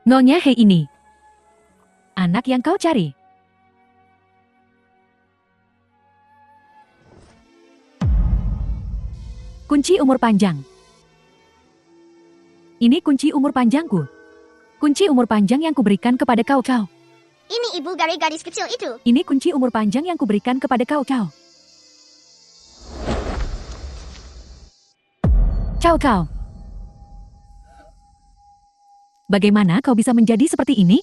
Nyonya He ini. Anak yang kau cari. Kunci umur panjang. Ini kunci umur panjangku. Kunci umur panjang yang kuberikan kepada kau. Ini ibu dari gadis kecil itu. Ini kunci umur panjang yang kuberikan kepada kau. Kau. Bagaimana kau bisa menjadi seperti ini?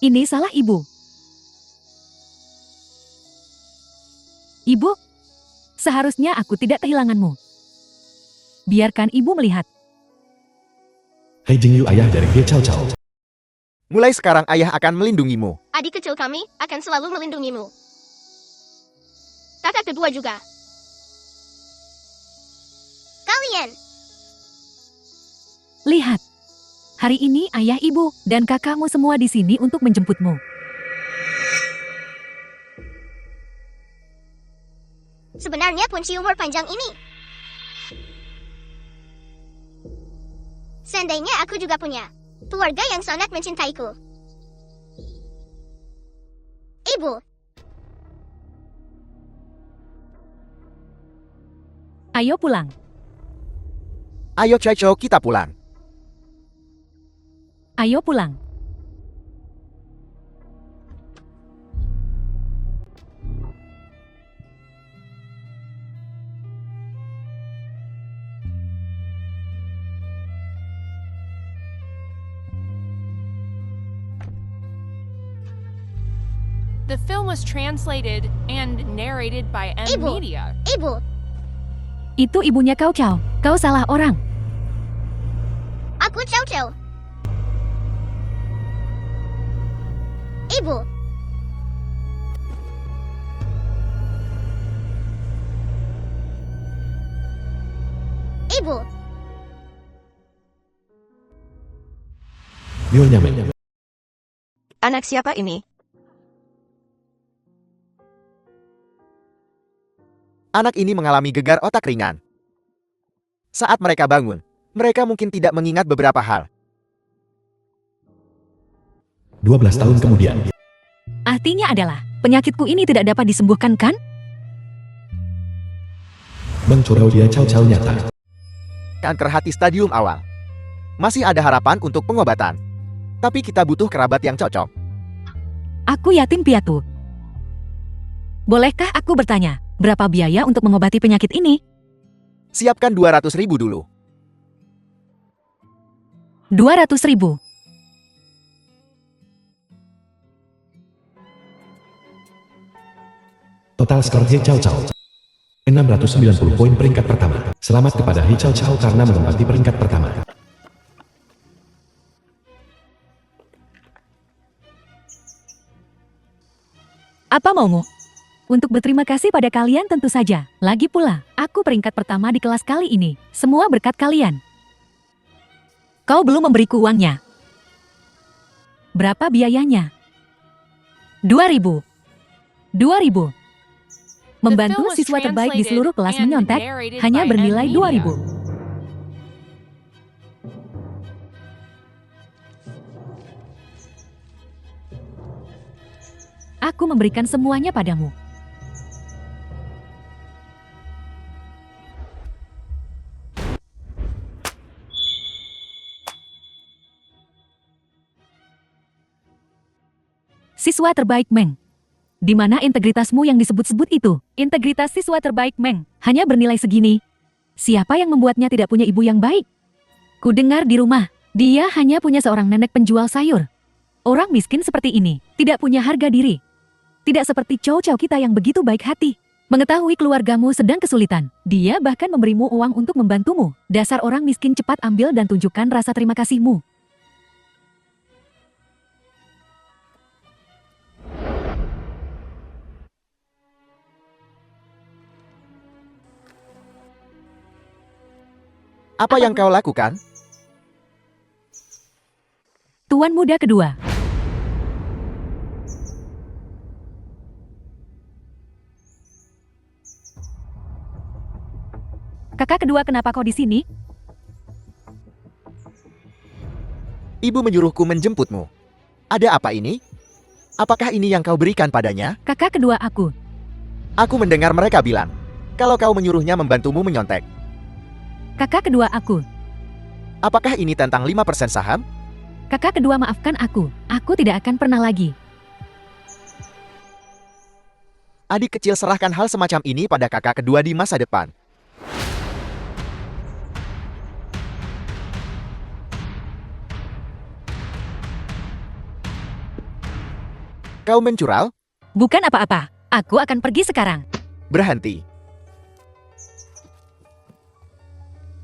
Ini salah ibu. Ibu, seharusnya aku tidak kehilanganmu. Biarkan ibu melihat. Hei Jingyu, ayah dari He Cao Cao. Mulai sekarang ayah akan melindungimu. Adik kecil kami akan selalu melindungimu. Kakak kedua juga. Kalian. Lihat. Hari ini ayah, ibu, dan kakakmu semua di sini untuk menjemputmu. Sebenarnya kunci umur panjang ini. Seandainya aku juga punya keluarga yang sangat mencintaiku. Ibu. Ayo pulang. Ayo Chaicho, kita pulang. Ayo pulang. The film was translated and narrated by M Ibu. Media. Ibu. Itu ibunya kau. Kau salah orang. Aku Chow. Ibu. Ibu. Nyonya Meng. Anak siapa ini? Anak ini mengalami gegar otak ringan. Saat mereka bangun, mereka mungkin tidak mengingat beberapa hal. 12 tahun kemudian. Artinya adalah, penyakitku ini tidak dapat disembuhkan kan? Bang Corao dia Cao Cao nyata. Kanker hati stadium awal. Masih ada harapan untuk pengobatan. Tapi kita butuh kerabat yang cocok. Aku yatim piatu. Bolehkah aku bertanya, berapa biaya untuk mengobati penyakit ini? Siapkan 200.000 dulu. 200.000. Total skor He Cao Cao. 690 poin peringkat pertama. Selamat kepada He Cao Cao karena menempati peringkat pertama. Apa maumu? Untuk berterima kasih pada kalian tentu saja. Lagi pula, aku peringkat pertama di kelas kali ini. Semua berkat kalian. Kau belum memberiku uangnya. Berapa biayanya? 2.000. 2.000. Membantu siswa terbaik di seluruh kelas menyontek hanya bernilai 2.000. Aku memberikan semuanya padamu. Siswa terbaik Meng. Di mana integritasmu yang disebut-sebut itu? Integritas siswa terbaik Meng hanya bernilai segini. Siapa yang membuatnya tidak punya ibu yang baik? Ku dengar di rumah, dia hanya punya seorang nenek penjual sayur. Orang miskin seperti ini tidak punya harga diri. Tidak seperti Chow kita yang begitu baik hati. Mengetahui keluargamu sedang kesulitan, dia bahkan memberimu uang untuk membantumu. Dasar orang miskin, cepat ambil dan tunjukkan rasa terima kasihmu. Apa yang kau lakukan? Tuan muda kedua. Kakak kedua, kenapa kau di sini? Ibu menyuruhku menjemputmu. Ada apa ini? Apakah ini yang kau berikan padanya? Kakak kedua aku. Aku mendengar mereka bilang, kalau kau menyuruhnya membantumu menyontek. Kakak kedua aku. Apakah ini tentang 5% saham? Kakak kedua, maafkan aku. Aku tidak akan pernah lagi. Adik kecil serahkan hal semacam ini pada kakak kedua di masa depan. Kau mencurau? Bukan apa-apa. Aku akan pergi sekarang. Berhenti.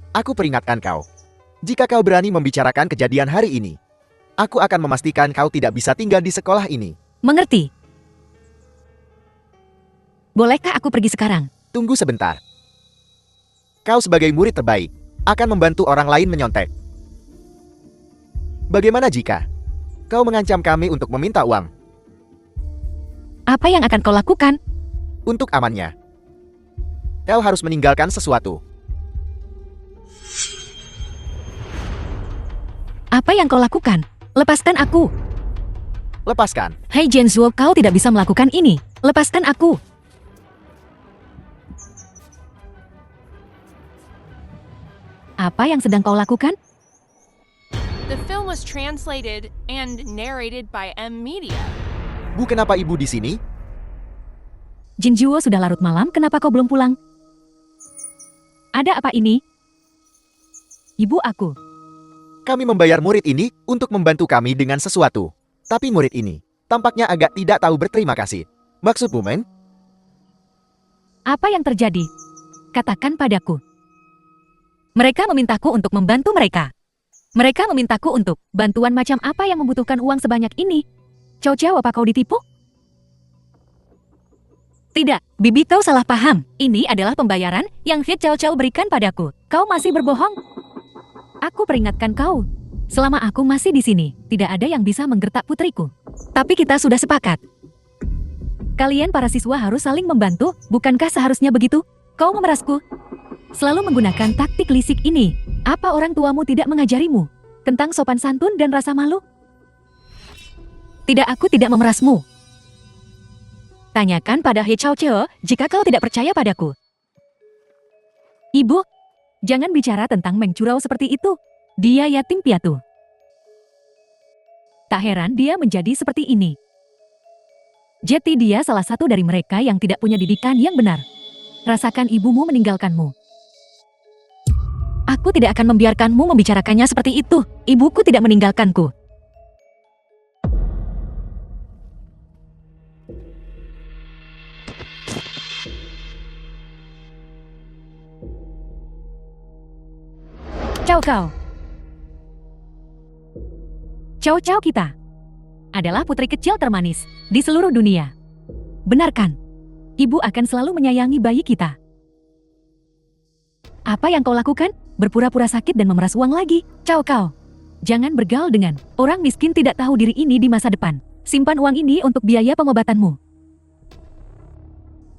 Aku peringatkan kau. Jika kau berani membicarakan kejadian hari ini, aku akan memastikan kau tidak bisa tinggal di sekolah ini. Mengerti? Bolehkah aku pergi sekarang? Tunggu sebentar. Kau sebagai murid terbaik, akan membantu orang lain menyontek. Bagaimana jika kau mengancam kami untuk meminta uang? Apa yang akan kau lakukan? Untuk amannya, kau harus meninggalkan sesuatu. Apa yang kau lakukan? Lepaskan aku. Lepaskan. Hai Genzuo, kau tidak bisa melakukan ini. Lepaskan aku. Apa yang sedang kau lakukan? The film was translated and narrated by M Media. Bu, kenapa ibu di sini? Jinjuo, sudah larut malam, kenapa kau belum pulang? Ada apa ini? Ibu aku. Kami membayar murid ini untuk membantu kami dengan sesuatu. Tapi murid ini tampaknya agak tidak tahu berterima kasih. Maksudmu, men? Apa yang terjadi? Katakan padaku. Mereka memintaku untuk membantu mereka. Mereka memintaku untuk bantuan macam apa yang membutuhkan uang sebanyak ini? Chow Chow, apa kau ditipu? Tidak, bibi, kau salah paham. Ini adalah pembayaran yang Hit Chow Chow berikan padaku. Kau masih berbohong? Aku peringatkan kau. Selama aku masih di sini, tidak ada yang bisa menggertak putriku. Tapi kita sudah sepakat. Kalian para siswa harus saling membantu, bukankah seharusnya begitu? Kau memerasku. Selalu menggunakan taktik lisik ini. Apa orang tuamu tidak mengajarimu tentang sopan santun dan rasa malu? Tidak, aku tidak memerasmu. Tanyakan pada He Chao Cheo jika kau tidak percaya padaku. Ibu, jangan bicara tentang Meng Curau seperti itu. Dia yatim piatu. Tak heran dia menjadi seperti ini. Jadi dia salah satu dari mereka yang tidak punya didikan yang benar. Rasakan ibumu meninggalkanmu. Aku tidak akan membiarkanmu membicarakannya seperti itu. Ibuku tidak meninggalkanku. Chow kau. Chow Chow kita adalah putri kecil termanis di seluruh dunia. Benarkan? Ibu akan selalu menyayangi bayi kita. Apa yang kau lakukan? Berpura-pura sakit dan memeras uang lagi. Chow kau. Jangan bergaul dengan orang miskin tidak tahu diri ini di masa depan. Simpan uang ini untuk biaya pengobatanmu.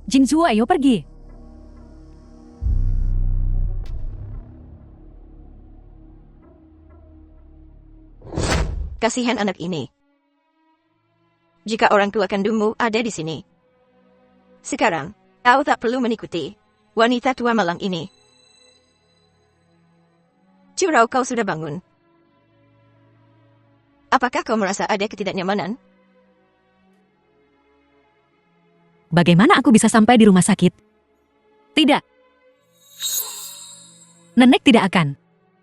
Jinzuo, ayo pergi. Kasihan anak ini. Jika orang tua kandungmu ada di sini. Sekarang, kau tak perlu mengikuti wanita tua malang ini. Curau, kau sudah bangun. Apakah kau merasa ada ketidaknyamanan? Bagaimana aku bisa sampai di rumah sakit? Tidak. Nenek tidak akan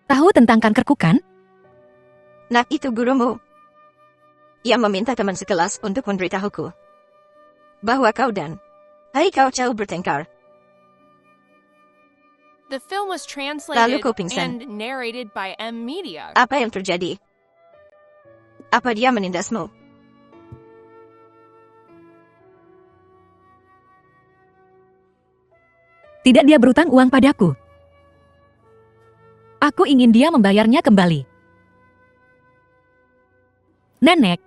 tahu tentang kanker kukan? Nah, itu gurumu yang meminta teman sekelas untuk memberitahuku bahwa kau dan Hai Kau Chow bertengkar. The film was Lalu translated kau pingsan. and narrated by M Media. Apa yang terjadi? Apa dia menindasmu? Tidak, dia berutang uang padaku. Aku ingin dia membayarnya kembali. Nenek,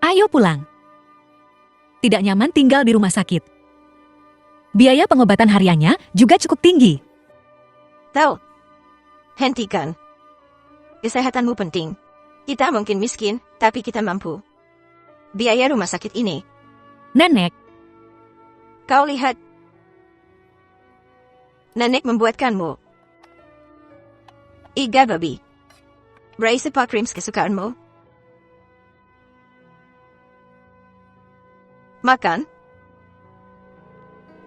ayo pulang. Tidak nyaman tinggal di rumah sakit. Biaya pengobatan hariannya juga cukup tinggi. Tahu? Hentikan. Kesehatanmu penting. Kita mungkin miskin, tapi kita mampu. Biaya rumah sakit ini. Nenek, Kau lihat. Nenek membuatkanmu. Iga babi. Berisi krim kesukaanmu. Makan.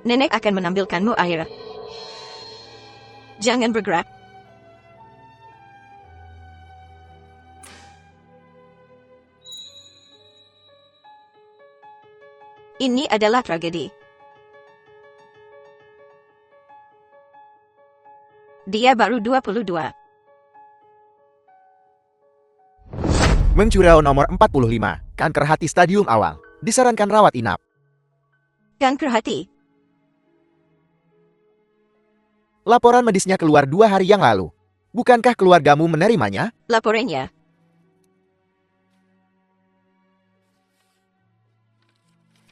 Nenek akan menambilkanmu air. Jangan bergerak. Ini adalah tragedi. Dia baru 22. Mengcurau nomor 45, kanker hati stadium awal. Disarankan rawat inap. Kanker hati. Laporan medisnya keluar 2 hari yang lalu. Bukankah keluargamu menerimanya? Laporannya.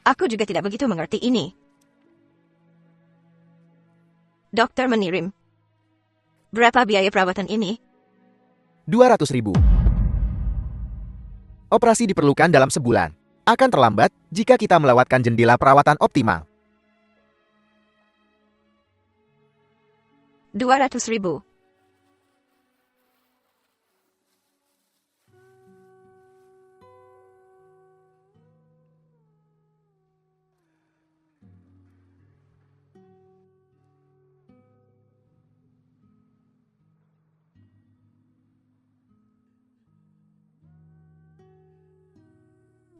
Aku juga tidak begitu mengerti ini. Dokter mengirim. Berapa biaya perawatan ini? 200.000. Operasi diperlukan dalam sebulan. Akan terlambat jika kita melewatkan jendela perawatan optimal. 200.000.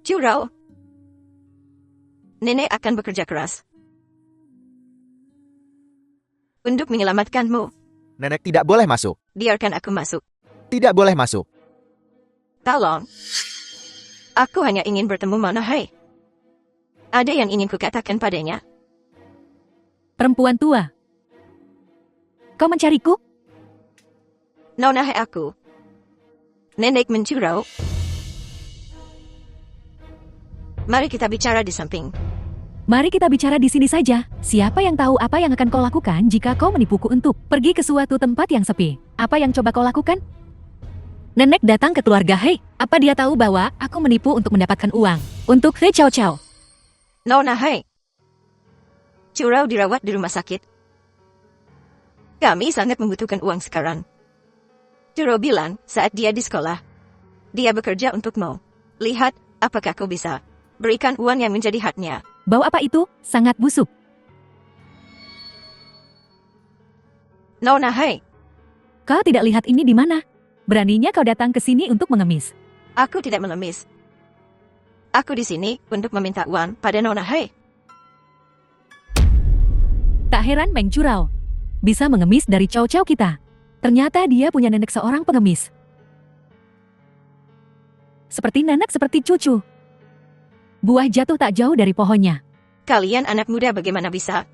Curau. Nenek akan bekerja keras untuk menyelamatkanmu. Nenek tidak boleh masuk. Biarkan aku masuk. Tidak boleh masuk. Tolong. Aku hanya ingin bertemu Monahai. Ada yang ingin kukatakan padanya. perempuan tua. Kau mencariku? Nonahai aku. Nenek mencurau. Mari kita bicara di samping. Mari kita bicara di sini saja. Siapa yang tahu apa yang akan kau lakukan jika kau menipuku untuk pergi ke suatu tempat yang sepi? Apa yang coba kau lakukan? Nenek datang ke keluarga Hei. Apa dia tahu bahwa aku menipu untuk mendapatkan uang? Untuk Hei Chow Chow. Nonahai. Curau dirawat di rumah sakit. Kami sangat membutuhkan uang sekarang. Curau bilang saat dia di sekolah. Dia bekerja untukmu. Lihat, apakah kau bisa berikan uang yang menjadi haknya. Bau apa itu? Sangat busuk. Nonahai. Kau tidak lihat ini di mana? Beraninya kau datang ke sini untuk mengemis. Aku tidak melemis. Aku di sini untuk meminta uang pada Nonahai. Tak heran Meng Curau bisa mengemis dari Chow Chow kita. Ternyata dia punya nenek seorang pengemis. Seperti nenek seperti cucu. Buah jatuh tak jauh dari pohonnya. Kalian anak muda bagaimana bisa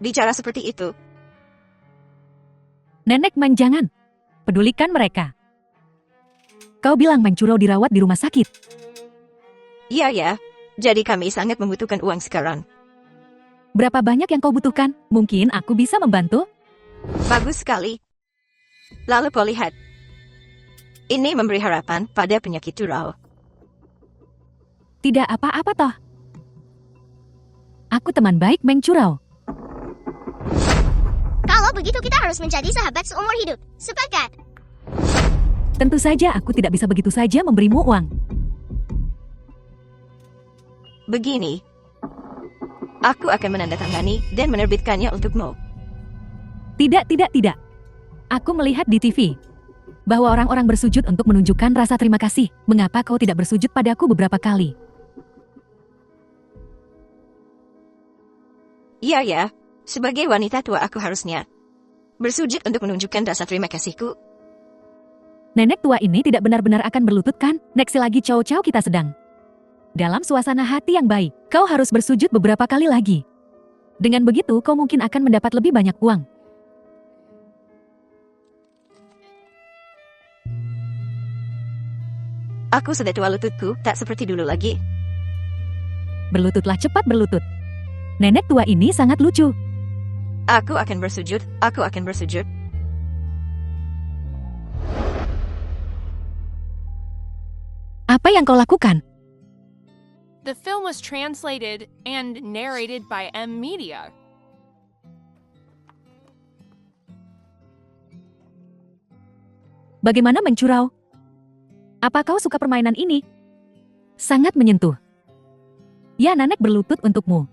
bicara seperti itu? Nenek Man, jangan. Pedulikan mereka. Kau bilang Meng Curau dirawat di rumah sakit. Iya ya, jadi kami sangat membutuhkan uang sekarang. Berapa banyak yang kau butuhkan? Mungkin aku bisa membantu? Bagus sekali. Lalu kau lihat. Ini memberi harapan pada penyakit curau. Tidak apa-apa toh. Aku teman baik Meng Curau. Kalau begitu kita harus menjadi sahabat seumur hidup. Sepakat. Tentu saja aku tidak bisa begitu saja memberimu uang. Begini. Aku akan menandatangani dan menerbitkannya untukmu. Tidak. Aku melihat di TV bahwa orang-orang bersujud untuk menunjukkan rasa terima kasih. Mengapa kau tidak bersujud padaku beberapa kali? Iya ya, sebagai wanita tua aku harusnya bersujud untuk menunjukkan rasa terima kasihku. Nenek tua ini tidak benar-benar akan berlutut kan? Next lagi Chow Chow kita sedang dalam suasana hati yang baik. Kau harus bersujud beberapa kali lagi. Dengan begitu kau mungkin akan mendapat lebih banyak uang. Aku sudah tua, lututku tak seperti dulu lagi. Berlututlah, cepat berlutut. Nenek tua ini sangat lucu. Aku akan bersujud, aku akan bersujud. Apa yang kau lakukan? The film was translated and narrated by M Media. Bagaimana mencurau? Apa kau suka permainan ini? Sangat menyentuh. Ya, Nanek berlutut untukmu.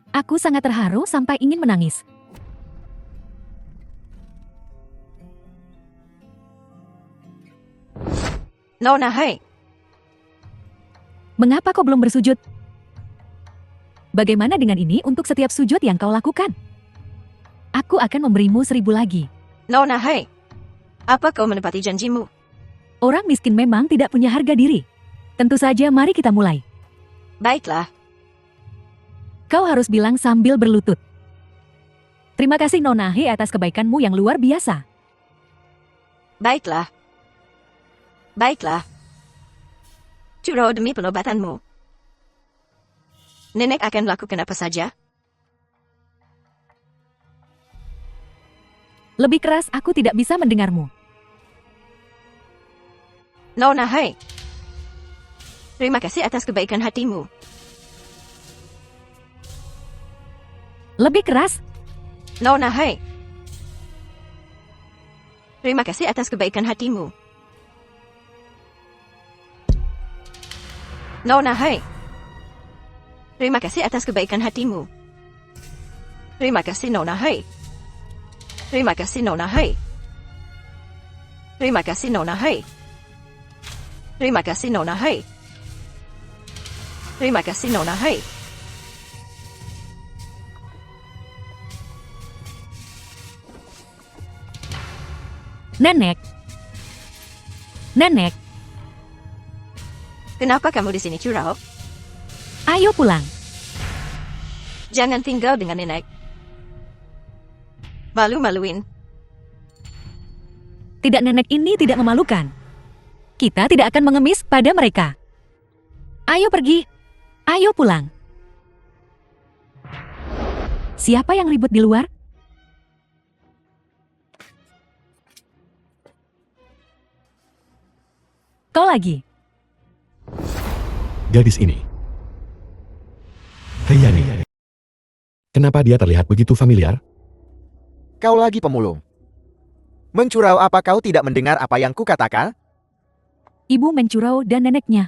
Aku sangat terharu sampai ingin menangis. Nona, hai. Mengapa kau belum bersujud? Bagaimana dengan ini untuk setiap sujud yang kau lakukan? Aku akan memberimu 1000 lagi. Nona, hai. Apa kau menepati janjimu? Orang miskin memang tidak punya harga diri. Tentu saja, mari kita mulai. Baiklah. Kau harus bilang sambil berlutut. Terima kasih Nona He atas kebaikanmu yang luar biasa. Baiklah. Baiklah. Curau demi penobatanmu. Nenek akan melakukan apa saja? Lebih keras, aku tidak bisa mendengarmu. Nona, hai. Terima kasih atas kebaikan hatimu. Lebih keras, Nona, hai. Terima kasih atas kebaikan hatimu. Nona, hai. Terima kasih atas kebaikan hatimu. Terima kasih, Nona, hai. Terima kasih, Nona, hai. Terima kasih, Nona, hai. Terima kasih, Nona, hai. Terima kasih, Nona, hai. Nenek. Nenek, Kenapa kamu di sini, Curau? ayo pulang. Jangan tinggal dengan nenek. Malu-maluin. Tidak, nenek ini tidak memalukan. Kita tidak akan mengemis pada mereka. Ayo pergi. Ayo pulang. Siapa yang ribut di luar? Kau lagi. Gadis ini. Hayani. Kenapa dia terlihat begitu familiar? Kau lagi pemulung. Mencurau, apa kau tidak mendengar apa yang kukatakan? Ibu Mencurau dan neneknya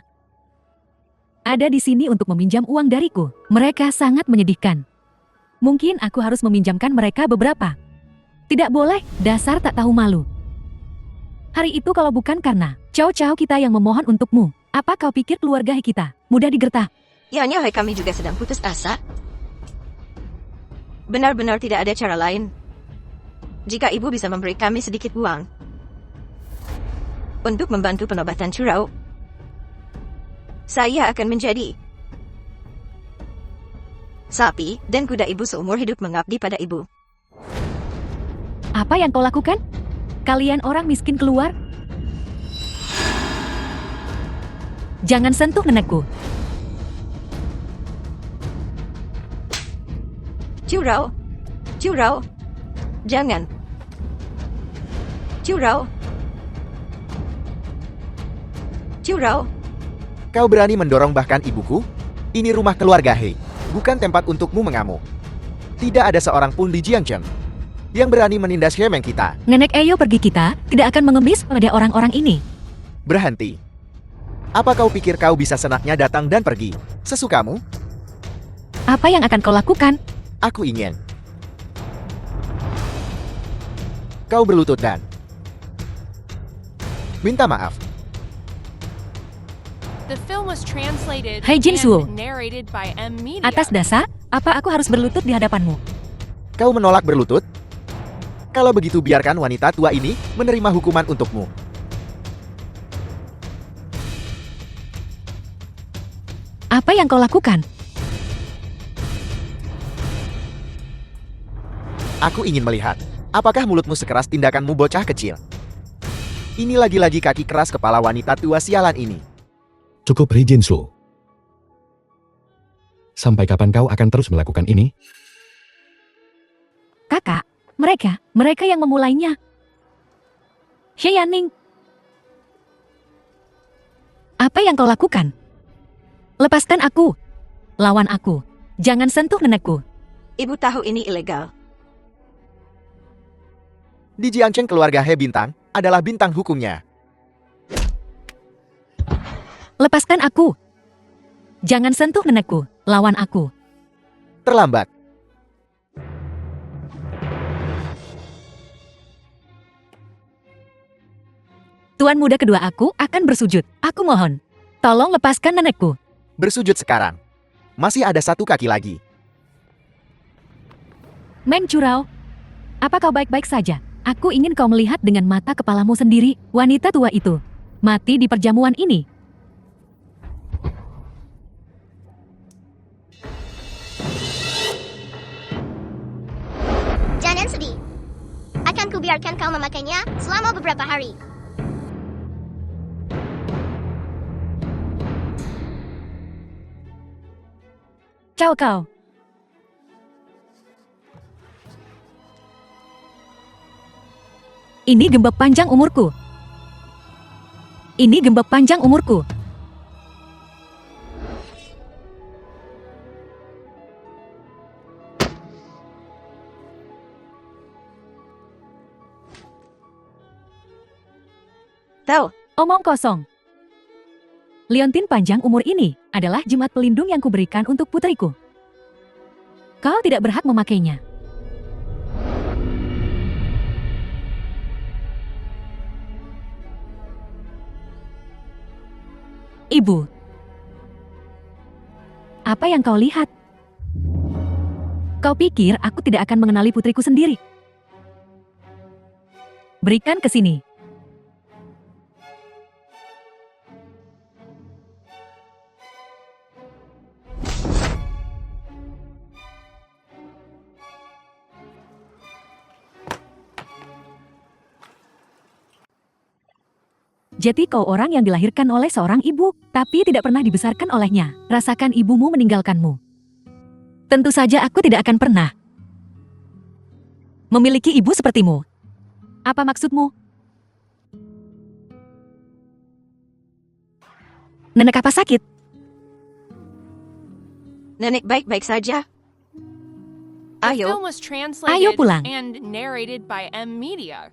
ada di sini untuk meminjam uang dariku. Mereka sangat menyedihkan. Mungkin aku harus meminjamkan mereka beberapa. Tidak boleh, dasar tak tahu malu. Hari itu kalau bukan karena Cao-Cao kita yang memohon untukmu, apa kau pikir keluarga kita mudah digertak? Ya, hai, kami juga sedang putus asa. Benar-benar tidak ada cara lain. Jika ibu bisa memberi kami sedikit uang untuk membantu penobatan Curau, saya akan menjadi sapi dan kuda ibu seumur hidup mengabdi pada ibu. Apa yang kau lakukan? Kalian orang miskin keluar. Jangan sentuh nenekku. Curau, Curau, jangan. Curau, Curau. Kau berani mendorong bahkan ibuku? Ini rumah keluarga He, bukan tempat untukmu mengamuk. Tidak ada seorang pun di Jiangzheng yang berani menindas Hemeng kita. Nenek, ayo pergi, kita tidak akan mengemis pada orang-orang ini. Berhenti. Apa kau pikir kau bisa senaknya datang dan pergi sesukamu? Apa yang akan kau lakukan? Aku ingin kau berlutut dan minta maaf. The film was translated Hai, Jinsuo. and narrated by M Media. Atas dasar, apa aku harus berlutut di hadapanmu? Kau menolak berlutut? Kalau begitu biarkan wanita tua ini menerima hukuman untukmu. Apa yang kau lakukan? Aku ingin melihat, apakah mulutmu sekeras tindakanmu bocah kecil. Ini lagi-lagi kaki keras kepala wanita tua sialan ini. Cukup, Ri Jinsu. Sampai kapan kau akan terus melakukan ini? Kakak, mereka yang memulainya. Xie Yaning. Apa yang kau lakukan? Lepaskan aku. Lawan aku. Jangan sentuh nenekku. Ibu tahu ini ilegal. Di Jiangcheng keluarga He Bintang adalah bintang hukumnya. Lepaskan aku. Jangan sentuh nenekku. Lawan aku. Terlambat. Tuan muda kedua aku akan bersujud. Aku mohon. Tolong lepaskan nenekku. Bersujud sekarang. Masih ada satu kaki lagi. Meng Curao. Apa kau baik-baik saja? Aku ingin kau melihat dengan mata kepalamu sendiri. Wanita tua itu. Mati di perjamuan ini. Jangan sedih. Akan kubiarkan kau memakainya selama beberapa hari. Cao kau. Ini gembok panjang umurku. Ini gembok panjang umurku. Tahu, Omong kosong. Liontin panjang umur ini adalah jimat pelindung yang kuberikan untuk putriku. Kau tidak berhak memakainya. Ibu. Apa yang kau lihat? Kau pikir aku tidak akan mengenali putriku sendiri? Berikan ke sini. Jadi kau orang yang dilahirkan oleh seorang ibu, tapi tidak pernah dibesarkan olehnya. Rasakan ibumu meninggalkanmu. Tentu saja aku tidak akan pernah memiliki ibu sepertimu. Apa maksudmu? Nenek apa sakit? nenek baik-baik saja. The Ayo, film was translated Ayo pulang. and narrated by M Media.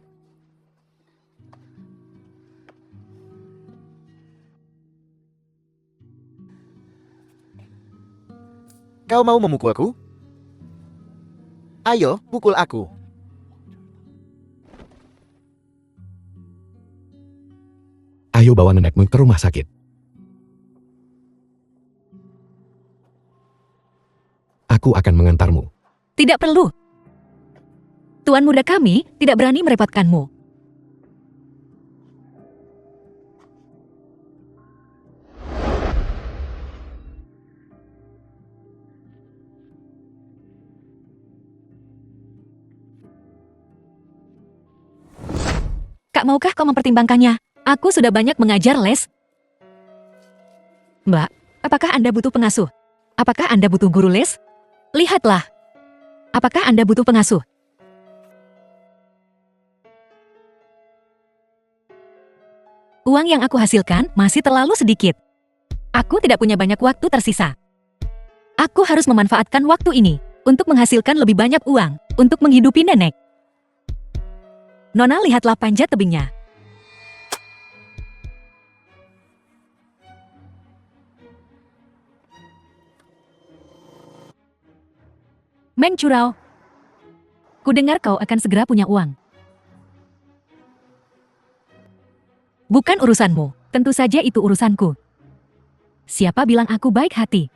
Kau mau memukulku? Ayo, pukul aku. Ayo bawa nenekmu ke rumah sakit. Aku akan mengantarmu. Tidak perlu. Tuan muda kami tidak berani merepotkanmu. Kak, maukah kau mempertimbangkannya? Aku sudah banyak mengajar les. Mbak, apakah Anda butuh pengasuh? Apakah Anda butuh guru les? Lihatlah. Apakah Anda butuh pengasuh? Uang yang aku hasilkan masih terlalu sedikit. Aku tidak punya banyak waktu tersisa. Aku harus memanfaatkan waktu ini untuk menghasilkan lebih banyak uang untuk menghidupi nenek. Nona, lihatlah panjat tebingnya. Meng Curao, kudengar kau akan segera punya uang. Bukan urusanmu, tentu saja itu urusanku. Siapa bilang aku baik hati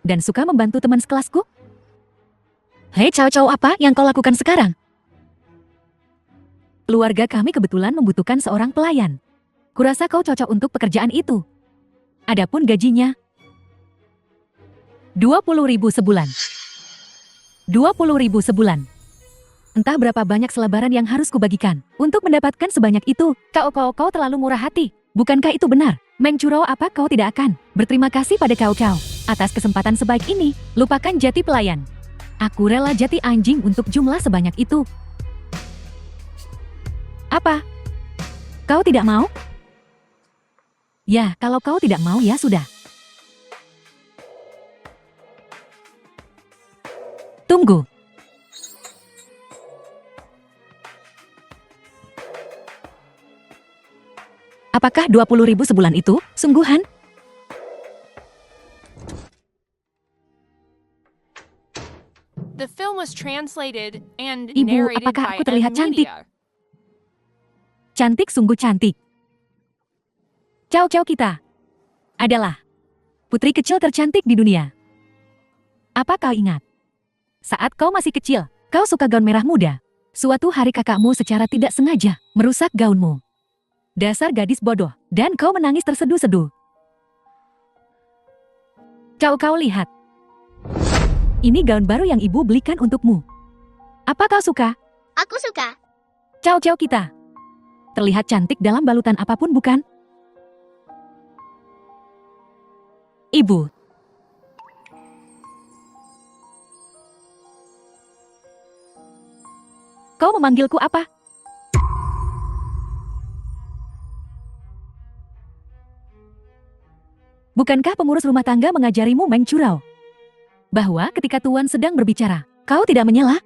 dan suka membantu teman sekelasku? Hei Cao Cao, apa yang kau lakukan sekarang? Keluarga kami kebetulan membutuhkan seorang pelayan. Kurasa kau cocok untuk pekerjaan itu. Adapun gajinya, 20.000 sebulan. 20.000 sebulan. Entah berapa banyak selebaran yang harus kubagikan untuk mendapatkan sebanyak itu. Kau terlalu murah hati. Bukankah itu benar? Meng Curao, apa kau tidak akan berterima kasih pada Cao Cao atas kesempatan sebaik ini? Lupakan jati pelayan. Aku rela jati anjing untuk jumlah sebanyak itu. Apa? Kau tidak mau? Ya, kalau kau tidak mau ya sudah. Tunggu. Apakah 20.000 sebulan itu sungguhan? The film was translated and Ibu, narrated apakah by aku terlihat M cantik? Media. Cantik sungguh cantik. Cao kita adalah putri kecil tercantik di dunia. Apa kau ingat? Saat kau masih kecil, kau suka gaun merah muda. Suatu hari kakakmu secara tidak sengaja merusak gaunmu. Dasar gadis bodoh, dan kau menangis terseduh-seduh. Kau lihat. Ini gaun baru yang ibu belikan untukmu. Apa kau suka? Aku suka. Cao kita. Terlihat cantik dalam balutan apapun bukan? Ibu. Kau memanggilku apa? Bukankah pengurus rumah tangga mengajarimu Meng Curau? Bahwa ketika Tuan sedang berbicara, kau tidak menyela?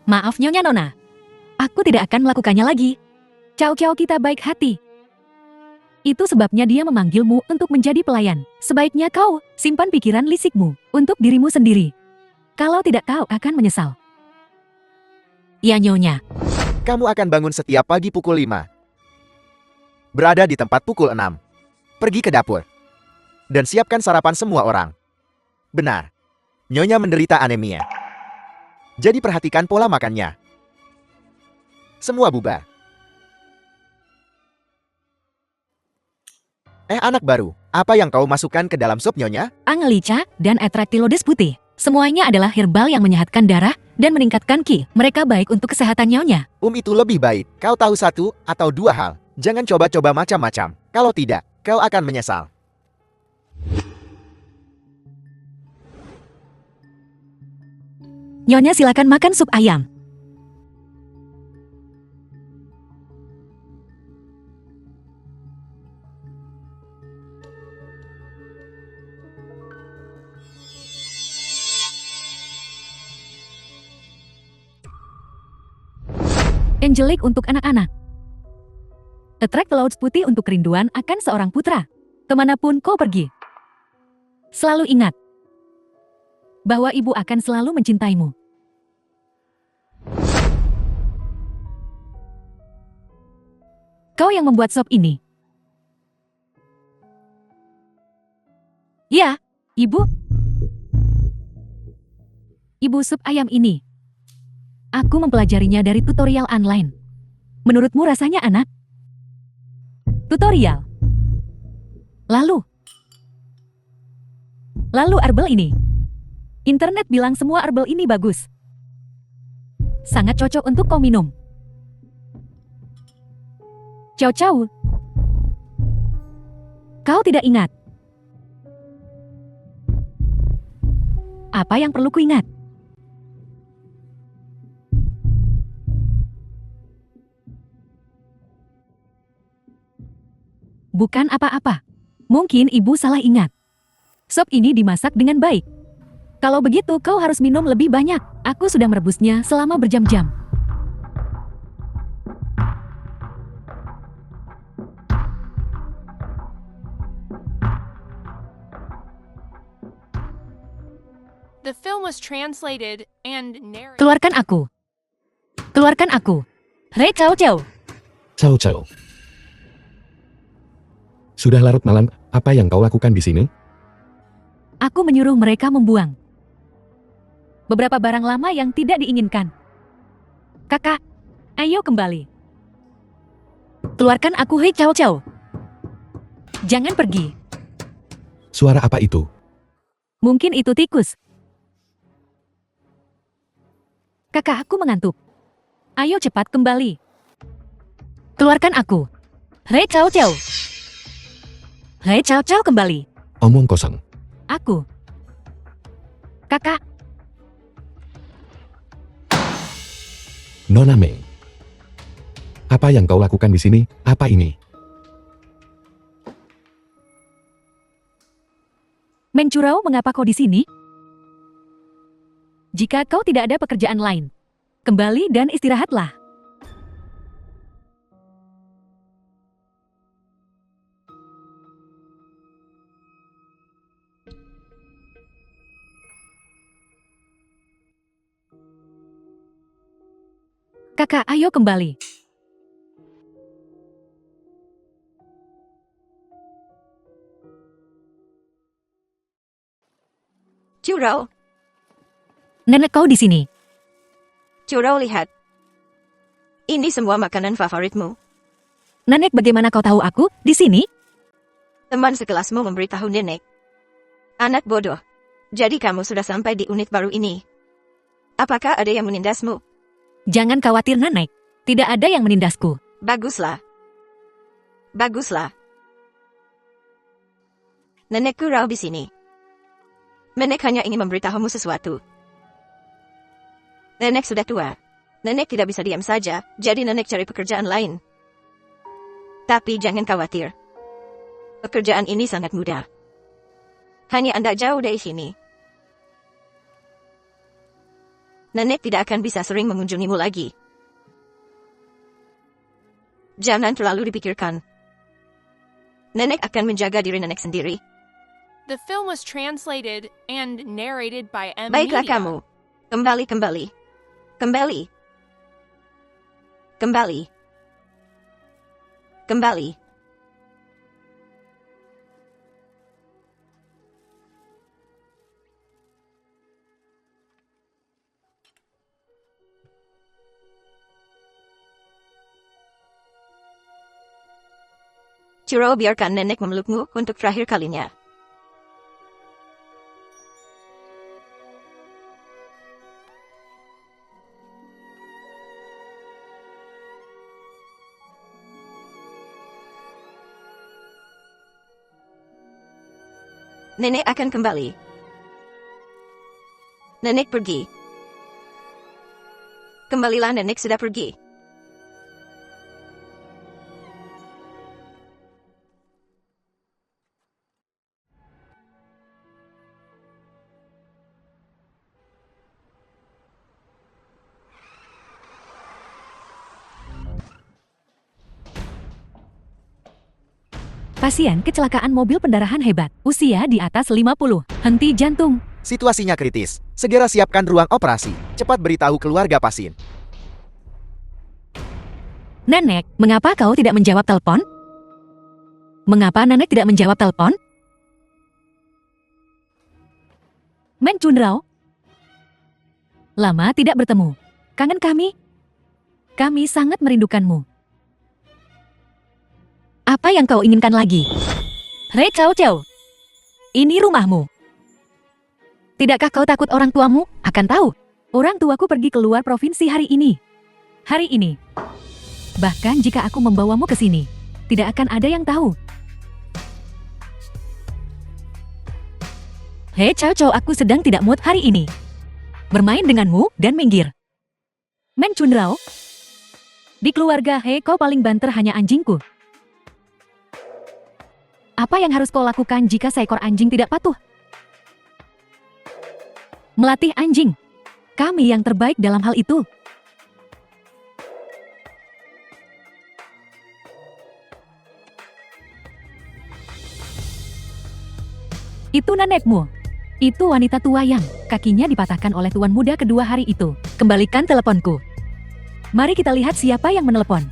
Maaf Nyonya Nona. Aku tidak akan melakukannya lagi. Cao kita baik hati. Itu sebabnya dia memanggilmu untuk menjadi pelayan. Sebaiknya kau simpan pikiran lisikmu untuk dirimu sendiri. Kalau tidak kau akan menyesal. Ya Nyonya. Kamu akan bangun setiap pagi pukul 5. Berada di tempat pukul 6. Pergi ke dapur. Dan siapkan sarapan semua orang. Benar. Nyonya menderita anemia. Jadi perhatikan pola makannya. Semua bubar. Anak baru, apa yang kau masukkan ke dalam sup Nyonya? Angelica dan Atractylodes putih. Semuanya adalah herbal yang menyehatkan darah dan meningkatkan ki. Mereka baik untuk kesehatan Nyonya. Itu lebih baik. Kau tahu 1 atau 2 hal. Jangan coba-coba macam-macam. Kalau tidak, kau akan menyesal. Nyonya silakan makan sup ayam. Angelic untuk anak-anak. Atractylodes putih untuk kerinduan akan seorang putra. Kemanapun kau pergi. Selalu ingat bahwa ibu akan selalu mencintaimu. Kau yang membuat sop ini. Ya, ibu. Ibu sup ayam ini. Aku mempelajarinya dari tutorial online. Menurutmu rasanya anak? Tutorial. Lalu herbal ini. Internet bilang semua herbal ini bagus. Sangat cocok untuk kau minum. Cao. Kau tidak ingat? Apa yang perlu kuingat? Bukan apa-apa. Mungkin ibu salah ingat. Sop ini dimasak dengan baik. Kalau begitu kau harus minum lebih banyak. Aku sudah merebusnya selama berjam-jam. The film was translated and narrated. Keluarkan aku. Keluarkan aku. Rei Cao. Cao. Sudah larut malam, apa yang kau lakukan di sini? Aku menyuruh mereka membuang beberapa barang lama yang tidak diinginkan. Kakak, ayo kembali. Keluarkan aku Rei Cao. Jangan pergi. Suara apa itu? Mungkin itu tikus. Kakak, aku mengantuk. Ayo cepat kembali. Keluarkan aku. Rei Cao. Rei Cao kembali. Omong kosong. Aku. Kakak, Nona Meng. Apa yang kau lakukan di sini? Apa ini? Mencurau, mengapa kau di sini? Jika kau tidak ada pekerjaan lain, kembali dan istirahatlah. Kakak, ayo kembali. Curau, Nenek kau di sini. Curau lihat. Ini semua makanan favoritmu. Nenek, bagaimana kau tahu aku di sini? Teman sekelasmu memberitahu nenek. Anak bodoh. Jadi kamu sudah sampai di unit baru ini. Apakah ada yang menindasmu? Jangan khawatir, Nenek. Tidak ada yang menindasku. Baguslah. Baguslah. Nenek Kurau di sini. Nenek hanya ingin memberitahumu sesuatu. Nenek sudah tua. Nenek tidak bisa diam saja, jadi nenek cari pekerjaan lain. Tapi jangan khawatir. Pekerjaan ini sangat mudah. Hanya Anda jauh dari sini. Nenek tidak akan bisa sering mengunjungimu lagi. Jangan terlalu dipikirkan. Nenek akan menjaga diri nenek sendiri. The film was translated and narrated by M. Baiklah Media. kamu. Kembali. Kembali. Kembali. Kembali. Curau, biarkan nenek memelukmu untuk terakhir kalinya. Nenek akan kembali. Nenek pergi. Kembalilah, nenek sudah pergi. Pasien kecelakaan mobil pendarahan hebat. Usia di atas 50. Henti jantung. Situasinya kritis. Segera siapkan ruang operasi. Cepat beritahu keluarga pasien. Nenek, mengapa kau tidak menjawab telepon? Mengapa Nenek tidak menjawab telepon? Mencundrau. Lama tidak bertemu. Kangen kami? Kami sangat merindukanmu. Apa yang kau inginkan lagi? Hei Cao Cao, ini rumahmu. Tidakkah kau takut orang tuamu akan tahu? Orang tuaku pergi keluar provinsi hari ini. Hari ini. Bahkan jika aku membawamu ke sini, tidak akan ada yang tahu. Hei Cao Cao, aku sedang tidak mood hari ini. Bermain denganmu dan minggir. Mencundrau. Di keluarga Hei, kau paling banter hanya anjingku. Apa yang harus kau lakukan jika seekor anjing tidak patuh? Melatih anjing. Kami yang terbaik dalam hal itu. Itu nenekmu. Itu wanita tua yang kakinya dipatahkan oleh tuan muda kedua hari itu. Kembalikan teleponku. Mari kita lihat siapa yang menelepon.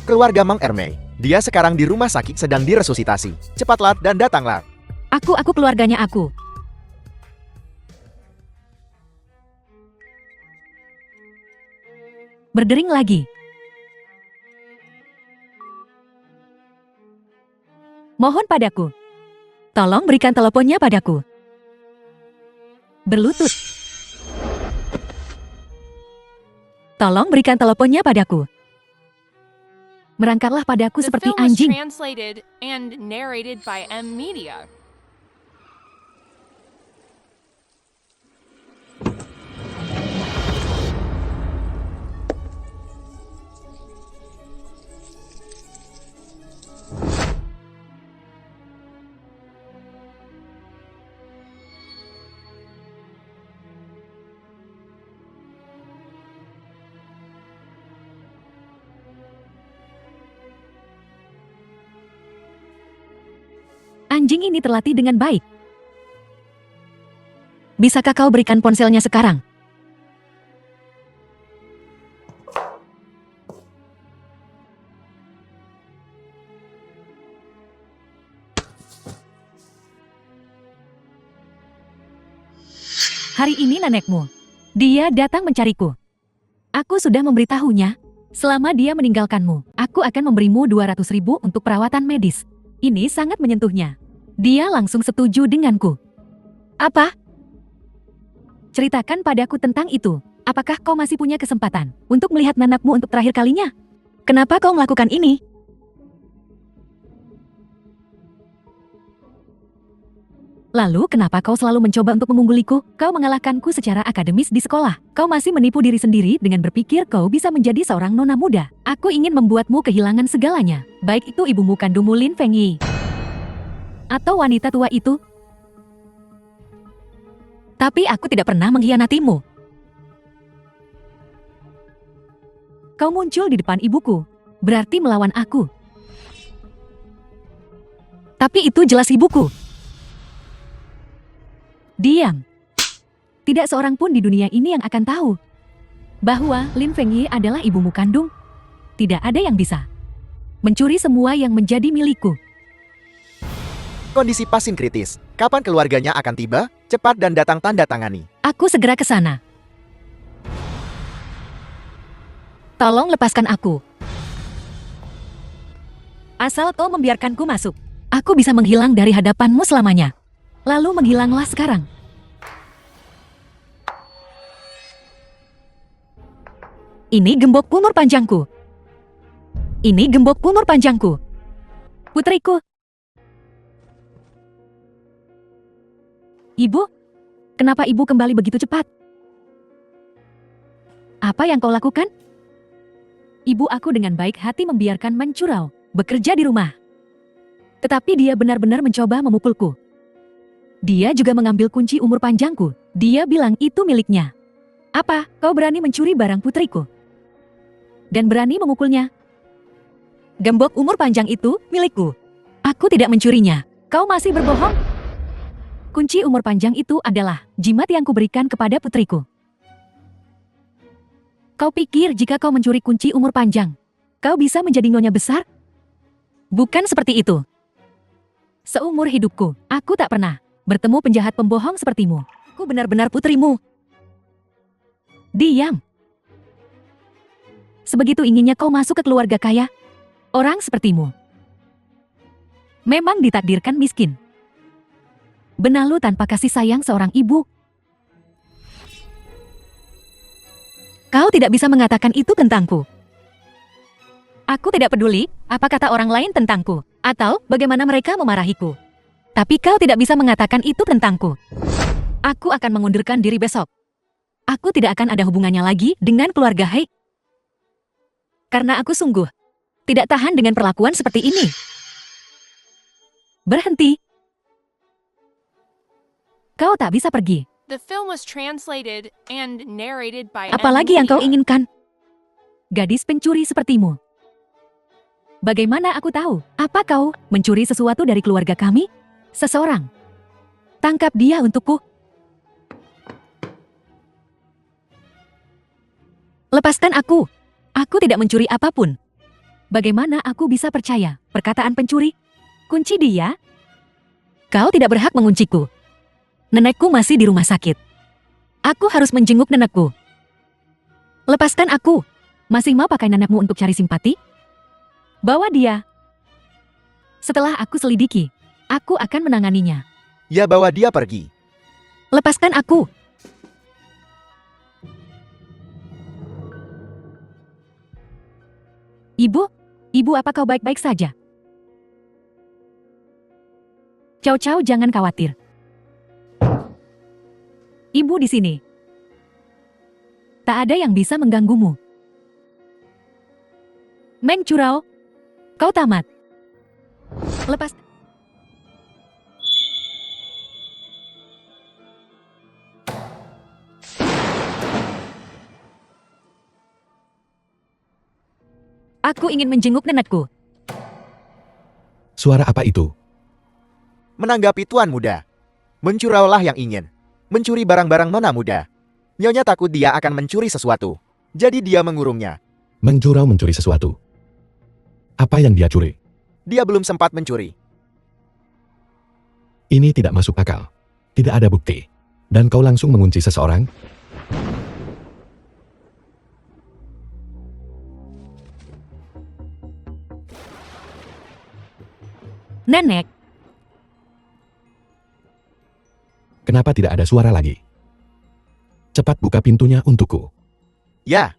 Keluarga Mang Ermei. Dia sekarang di rumah sakit sedang diresusitasi. Cepatlah dan datanglah. Aku keluarganya aku. Berdering lagi. Mohon padaku. Tolong berikan teleponnya padaku. Berlutut. Tolong berikan teleponnya padaku. Merangkarlah padaku The seperti film was anjing. translated and narrated by M. Media. Anjing ini terlatih dengan baik. Bisakah kau berikan ponselnya sekarang? Hari ini nenekmu. Dia datang mencariku. Aku sudah memberitahunya. Selama dia meninggalkanmu, aku akan memberimu 200.000 untuk perawatan medis. Ini sangat menyentuhnya. Dia langsung setuju denganku. Apa? Ceritakan padaku tentang itu. Apakah kau masih punya kesempatan untuk melihat nenekmu untuk terakhir kalinya? Kenapa kau melakukan ini? Lalu kenapa kau selalu mencoba untuk mengungguliku? Kau mengalahkanku secara akademis di sekolah. Kau masih menipu diri sendiri dengan berpikir kau bisa menjadi seorang nona muda. Aku ingin membuatmu kehilangan segalanya. Baik itu ibumu kandungmu Lin Fengyi atau wanita tua itu. Tapi aku tidak pernah mengkhianatimu. Kau muncul di depan ibuku, berarti melawan aku. Tapi itu jelas ibuku. Diam. Tidak seorang pun di dunia ini yang akan tahu bahwa Lin Fengyi adalah ibumu kandung. Tidak ada yang bisa mencuri semua yang menjadi milikku. Kondisi pasien kritis. Kapan keluarganya akan tiba? Cepat dan datang tanda tangani. Aku segera ke sana. Tolong lepaskan aku. Asal kau membiarkanku masuk, aku bisa menghilang dari hadapanmu selamanya. Lalu menghilanglah sekarang. Ini gembok umur panjangku. Ini gembok umur panjangku. Putriku. Ibu? Kenapa ibu kembali begitu cepat? Apa yang kau lakukan? Ibu aku dengan baik hati membiarkan Mencurau bekerja di rumah. Tetapi dia benar-benar mencoba memukulku. Dia juga mengambil kunci umur panjangku. Dia bilang itu miliknya. Apa? Kau berani mencuri barang putriku? Dan berani memukulnya? Gembok umur panjang itu milikku. Aku tidak mencurinya. Kau masih berbohong? Kunci umur panjang itu adalah jimat yang kuberikan kepada putriku. Kau pikir jika kau mencuri kunci umur panjang, kau bisa menjadi nyonya besar? Bukan seperti itu. Seumur hidupku, aku tak pernah bertemu penjahat pembohong sepertimu. Aku benar-benar putrimu. Diam. Sebegitu inginnya kau masuk ke keluarga kaya. Orang sepertimu memang ditakdirkan miskin. Benalu tanpa kasih sayang seorang ibu. Kau tidak bisa mengatakan itu tentangku. Aku tidak peduli apa kata orang lain tentangku, atau bagaimana mereka memarahiku. Tapi kau tidak bisa mengatakan itu tentangku. Aku akan mengundurkan diri besok. Aku tidak akan ada hubungannya lagi dengan keluarga Hai. Karena aku sungguh tidak tahan dengan perlakuan seperti ini. Berhenti. Kau tak bisa pergi. The film was translated and narrated by Apalagi yang kau M. Media. inginkan? Gadis pencuri sepertimu. Bagaimana aku tahu? Apa kau mencuri sesuatu dari keluarga kami? Seseorang. Tangkap dia untukku. Lepaskan aku. Aku tidak mencuri apapun. Bagaimana aku bisa percaya perkataan pencuri? Kunci dia? Kau tidak berhak mengunciku. Nenekku masih di rumah sakit. Aku harus menjenguk nenekku. Lepaskan aku. Masih mau pakai nenekmu untuk cari simpati? Bawa dia. Setelah aku selidiki, aku akan menanganinya. Ya, bawa dia pergi. Lepaskan aku. Ibu apa kau baik-baik saja? Chow Chow, jangan khawatir. Ibu di sini. Tak ada yang bisa mengganggumu. Mencurau, kau tamat. Lepas. Aku ingin menjenguk nenekku. Suara apa itu? Menanggapi tuan muda, mencuraulah yang ingin mencuri barang-barang nona muda. Nyonya takut dia akan mencuri sesuatu, jadi dia mengurungnya. Mencuri sesuatu. Apa yang dia curi? Dia belum sempat mencuri. Ini tidak masuk akal. Tidak ada bukti. Dan kau langsung mengunci seseorang? Nenek, Kenapa tidak ada suara lagi? Cepat buka pintunya untukku. Ya,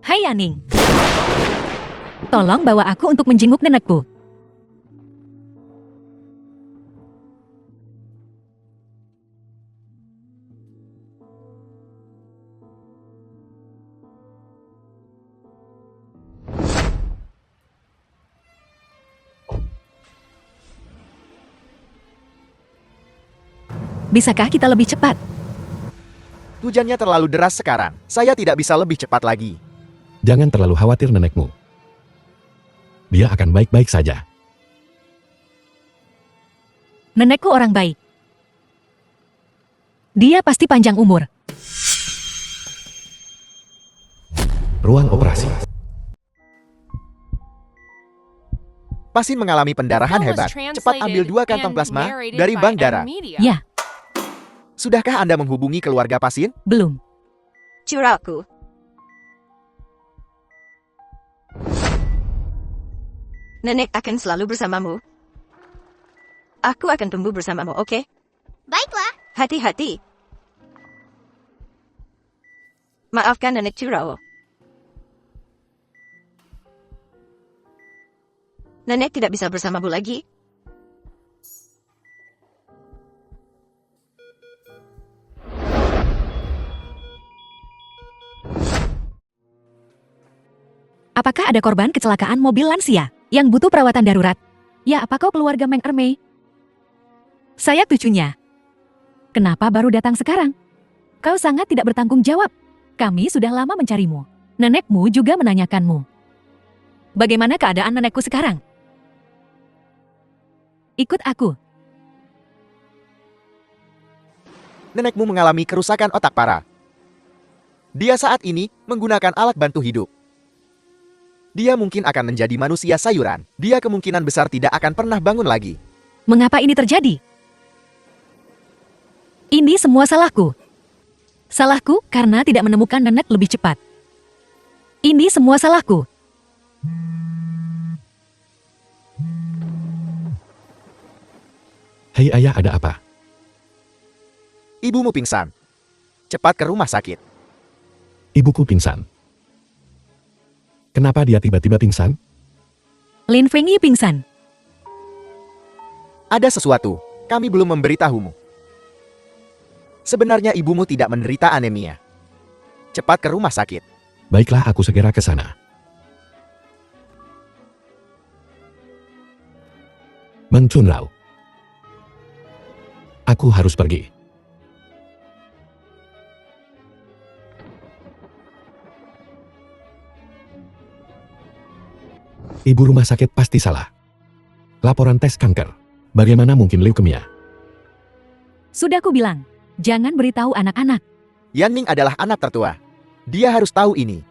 hai Yaning. Tolong bawa aku untuk menjenguk nenekku. Bisakah kita lebih cepat? hujannya terlalu deras sekarang. Saya tidak bisa lebih cepat lagi. Jangan terlalu khawatir nenekmu. Dia akan baik-baik saja. Nenekku orang baik. Dia pasti panjang umur. Ruang operasi. Pasien mengalami The pendarahan film was hebat. Cepat ambil 2 kantong translated plasma and narrated dari by bank M darah. Media. Ya, Sudahkah Anda menghubungi keluarga pasien? belum. Curahku. Nenek akan selalu bersamamu. Aku akan tumbuh bersamamu, oke? Baiklah. Hati-hati. Maafkan nenek Curao. Nenek tidak bisa bersamamu lagi. Apakah ada korban kecelakaan mobil lansia yang butuh perawatan darurat? Ya, apa kau keluarga Meng Ermei? Saya cucunya. Kenapa baru datang sekarang? Kau sangat tidak bertanggung jawab. Kami sudah lama mencarimu. Nenekmu juga menanyakanmu. Bagaimana keadaan nenekku sekarang? Ikut aku. Nenekmu mengalami kerusakan otak parah. Dia saat ini menggunakan alat bantu hidup. Dia mungkin akan menjadi manusia sayuran. Dia kemungkinan besar tidak akan pernah bangun lagi. Mengapa ini terjadi? Ini semua salahku. Salahku karena tidak menemukan nenek lebih cepat. Ini semua salahku. Hei ayah, ada apa? Ibumu pingsan. Cepat ke rumah sakit. Ibuku pingsan. Kenapa dia tiba-tiba pingsan? Lin Fengyi pingsan. Ada sesuatu. Kami belum memberitahumu. Sebenarnya ibumu tidak menderita anemia. Cepat ke rumah sakit. Baiklah, aku segera ke sana. Meng Chunrao. Aku harus pergi. Ibu rumah sakit pasti salah. Laporan tes kanker. Bagaimana mungkin leukemia? Sudah ku bilang, jangan beritahu anak-anak. Yanning adalah anak tertua. Dia harus tahu ini.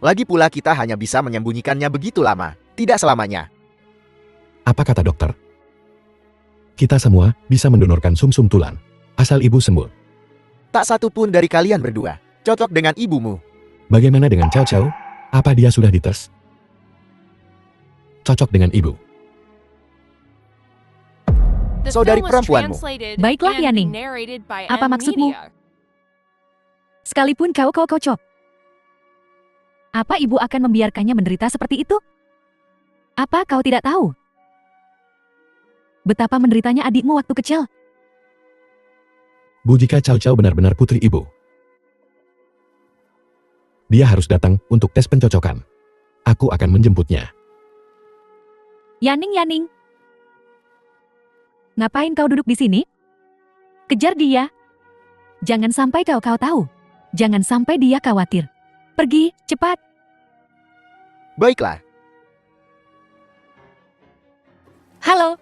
Lagi pula kita hanya bisa menyembunyikannya begitu lama. Tidak selamanya. Apa kata dokter? Kita semua bisa mendonorkan sumsum tulang. Asal ibu sembuh. Tak satu pun dari kalian berdua cocok dengan ibumu. Bagaimana dengan Cao Cao? Apa dia sudah dites? Cocok dengan ibu. The Saudari film was perempuanmu. translated Baiklah, and Yaning. narrated by Apa M maksudmu? Media. Sekalipun kau kocok. Apa ibu akan membiarkannya menderita seperti itu? Apa kau tidak tahu? Betapa menderitanya adikmu waktu kecil. Bu, jika Cao Cao benar-benar putri ibu, dia harus datang untuk tes pencocokan. Aku akan menjemputnya. Yaning. Ngapain kau duduk di sini? Kejar dia. Jangan sampai kau tahu. Jangan sampai dia khawatir. Pergi, cepat. Baiklah. Halo.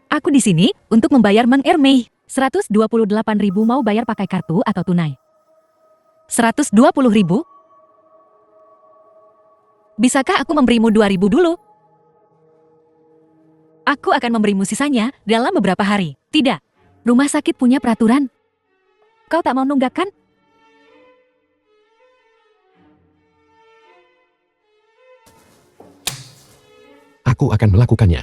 Aku di sini untuk membayar Mang Ermei. 128.000 mau bayar pakai kartu atau tunai? 120.000? Bisakah aku memberimu 2.000 dulu? Aku akan memberimu sisanya dalam beberapa hari. Tidak. Rumah sakit punya peraturan. Kau tak mau nunggak kan? Aku akan melakukannya.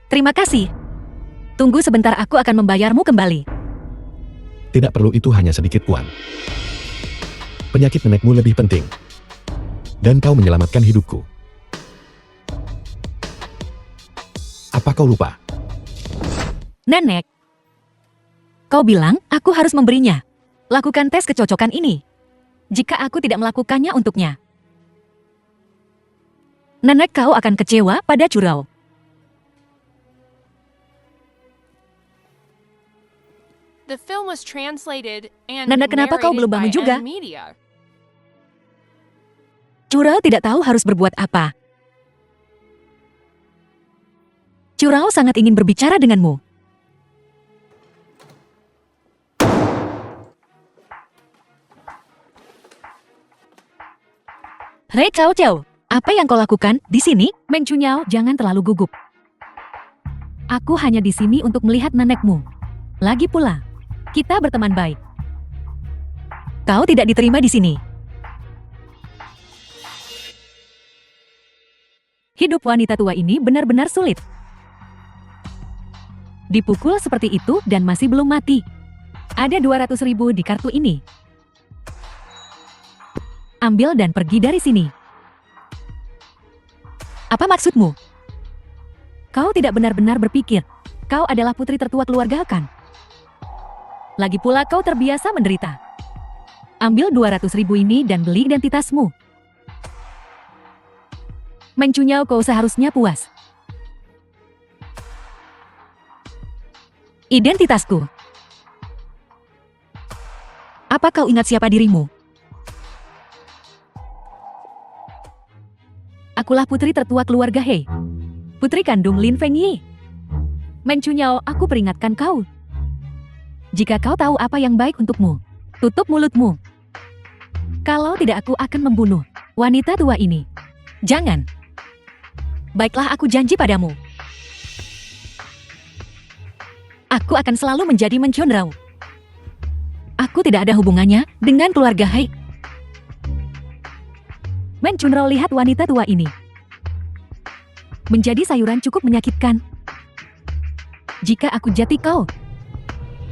Terima kasih. Tunggu sebentar, aku akan membayarmu kembali. Tidak perlu, itu hanya sedikit uang. Penyakit nenekmu lebih penting. Dan kau menyelamatkan hidupku. Apa kau lupa? Nenek, kau bilang aku harus memberinya. Lakukan tes kecocokan ini. Jika aku tidak melakukannya untuknya, nenek kau akan kecewa pada Curau. The film was translated and Nenek, kenapa kau narrated belum bangun by juga? M Media. Curau tidak tahu harus berbuat apa. Curau sangat ingin berbicara denganmu. Hei Cao Cao, apa yang kau lakukan di sini? Meng Chunyao, jangan terlalu gugup. Aku hanya di sini untuk melihat nenekmu. Lagi pula, kita berteman baik. Kau tidak diterima di sini. Hidup wanita tua ini benar-benar sulit. Dipukul seperti itu dan masih belum mati. Ada 200.000 di kartu ini. Ambil dan pergi dari sini. Apa maksudmu? Kau tidak benar-benar berpikir. Kau adalah putri tertua keluarga kan? Lagi pula kau terbiasa menderita. Ambil 200.000 ini dan beli identitasmu. Meng Chunyao, kau seharusnya puas. Identitasku. Apa kau ingat siapa dirimu? Akulah putri tertua keluarga He. Putri kandung Lin Fengyi. Meng Chunyao, aku peringatkan kau. Jika kau tahu apa yang baik untukmu, tutup mulutmu. Kalau tidak, aku akan membunuh wanita tua ini. Jangan. Baiklah, aku janji padamu. Aku akan selalu menjadi Meng Chunyao. Aku tidak ada hubungannya dengan keluarga Hai. Meng Chunyao, lihat wanita tua ini. Menjadi sayuran cukup menyakitkan. Jika aku jati kau,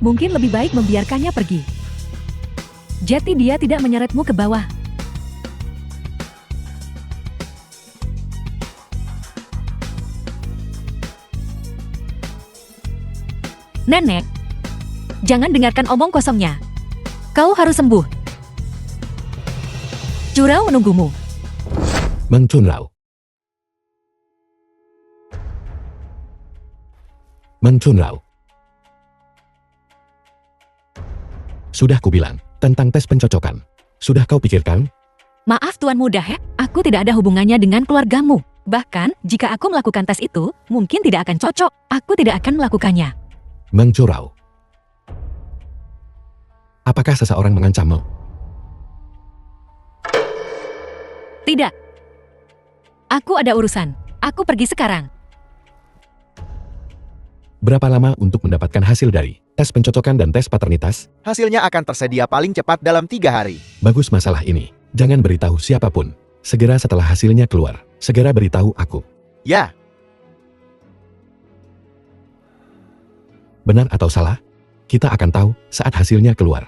mungkin lebih baik membiarkannya pergi. Jati dia tidak menyeretmu ke bawah. Nenek, jangan dengarkan omong kosongnya. Kau harus sembuh. Curau menunggumu. Meng Chunyao. Meng Chunyao. Sudah kubilang tentang tes pencocokan. Sudah kau pikirkan? Maaf Tuan Muda He, aku tidak ada hubungannya dengan keluargamu. Bahkan, jika aku melakukan tes itu, mungkin tidak akan cocok. Aku tidak akan melakukannya. Meng Chunyao. Apakah seseorang mengancammu? Tidak. Aku ada urusan. Aku pergi sekarang. Berapa lama untuk mendapatkan hasil dari tes pencocokan dan tes paternitas? Hasilnya akan tersedia paling cepat dalam 3 hari. Bagus, masalah ini. Jangan beritahu siapapun. Segera setelah hasilnya keluar, segera beritahu aku. Ya, Benar atau salah? Kita akan tahu saat hasilnya keluar.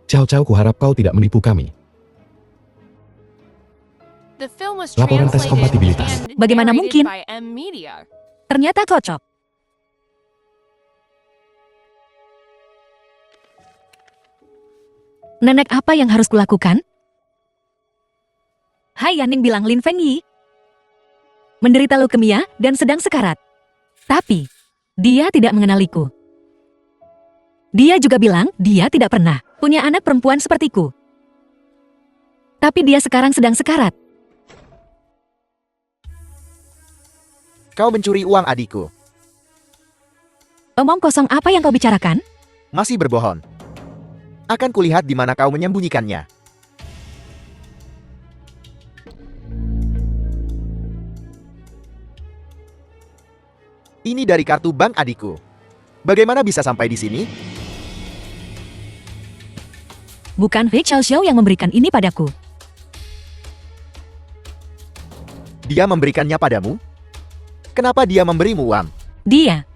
Cao Cao, kuharap kau tidak menipu kami. The film was Laporan tes translated kompatibilitas. and Bagaimana narrated mungkin? by M Media. Ternyata cocok. Nenek, apa yang harus kulakukan? Hai, Yaning bilang Lin Fengyi menderita leukemia dan sedang sekarat. Tapi, dia tidak mengenaliku. Dia juga bilang dia tidak pernah punya anak perempuan sepertiku. Tapi dia sekarang sedang sekarat. Kau mencuri uang adikku. Omong kosong apa yang kau bicarakan? Masih berbohong. Akan kulihat di mana kau menyembunyikannya. Ini dari kartu bank adikku. Bagaimana bisa sampai di sini? Bukan Fei Xiao yang memberikan ini padaku. Dia memberikannya padamu? Kenapa dia memberimu uang? Dia.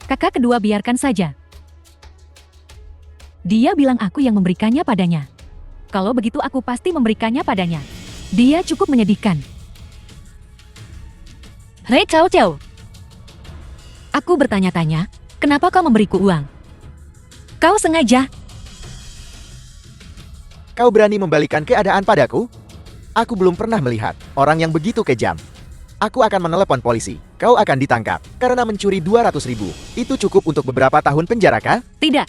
Kakak kedua biarkan saja. Dia bilang aku yang memberikannya padanya. Kalau begitu aku pasti memberikannya padanya. Dia cukup menyedihkan. Hei Cao Cao. Aku bertanya-tanya, kenapa kau memberiku uang? Kau sengaja. Kau berani membalikan keadaan padaku? Aku belum pernah melihat orang yang begitu kejam. Aku akan menelepon polisi. Kau akan ditangkap karena mencuri 200.000. Itu cukup untuk beberapa tahun penjara, kah? Tidak.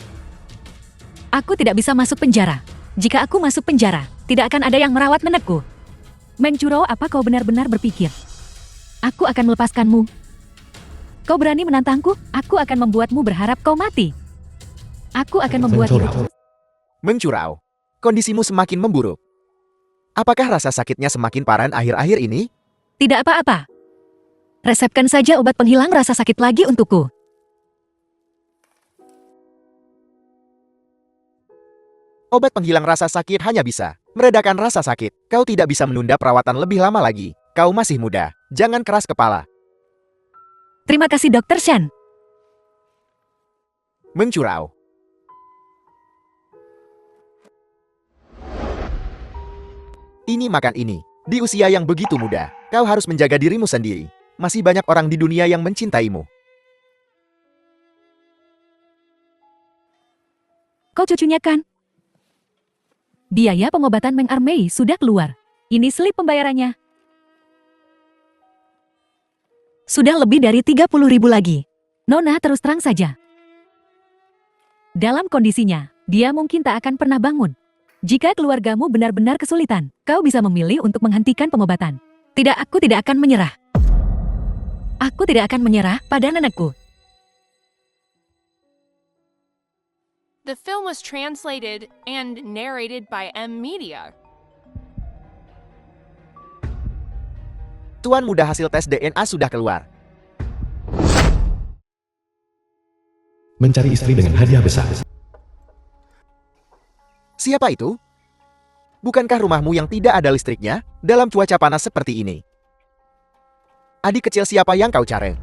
Aku tidak bisa masuk penjara. Jika aku masuk penjara, tidak akan ada yang merawat nenekku. Meng Churao, apa kau benar-benar berpikir? Aku akan melepaskanmu. Kau berani menantangku? Aku akan membuatmu berharap kau mati. Aku akan membuat Mencurau. Mencurau. Kondisimu semakin memburuk. Apakah rasa sakitnya semakin parah akhir-akhir ini? Tidak apa-apa. Resepkan saja obat penghilang rasa sakit lagi untukku. Obat penghilang rasa sakit hanya bisa meredakan rasa sakit. Kau tidak bisa menunda perawatan lebih lama lagi. Kau masih muda. Jangan keras kepala. Terima kasih Dr. Shan. Mencurau. Ini makan ini. Di usia yang begitu muda, kau harus menjaga dirimu sendiri. Masih banyak orang di dunia yang mencintaimu. Kau cucunya kan? Biaya pengobatan Meng Armei sudah keluar. Ini slip pembayarannya. Sudah lebih dari 30.000 lagi. Nona terus terang saja. Dalam kondisinya, dia mungkin tak akan pernah bangun. Jika keluargamu benar-benar kesulitan, kau bisa memilih untuk menghentikan pengobatan. Tidak, aku tidak akan menyerah. Aku tidak akan menyerah pada nenekku. The film was translated and narrated by M Media. Tuan muda, hasil tes DNA sudah keluar. Mencari istri dengan hadiah besar. Siapa itu? Bukankah rumahmu yang tidak ada listriknya dalam cuaca panas seperti ini? Adik kecil siapa yang kau cari?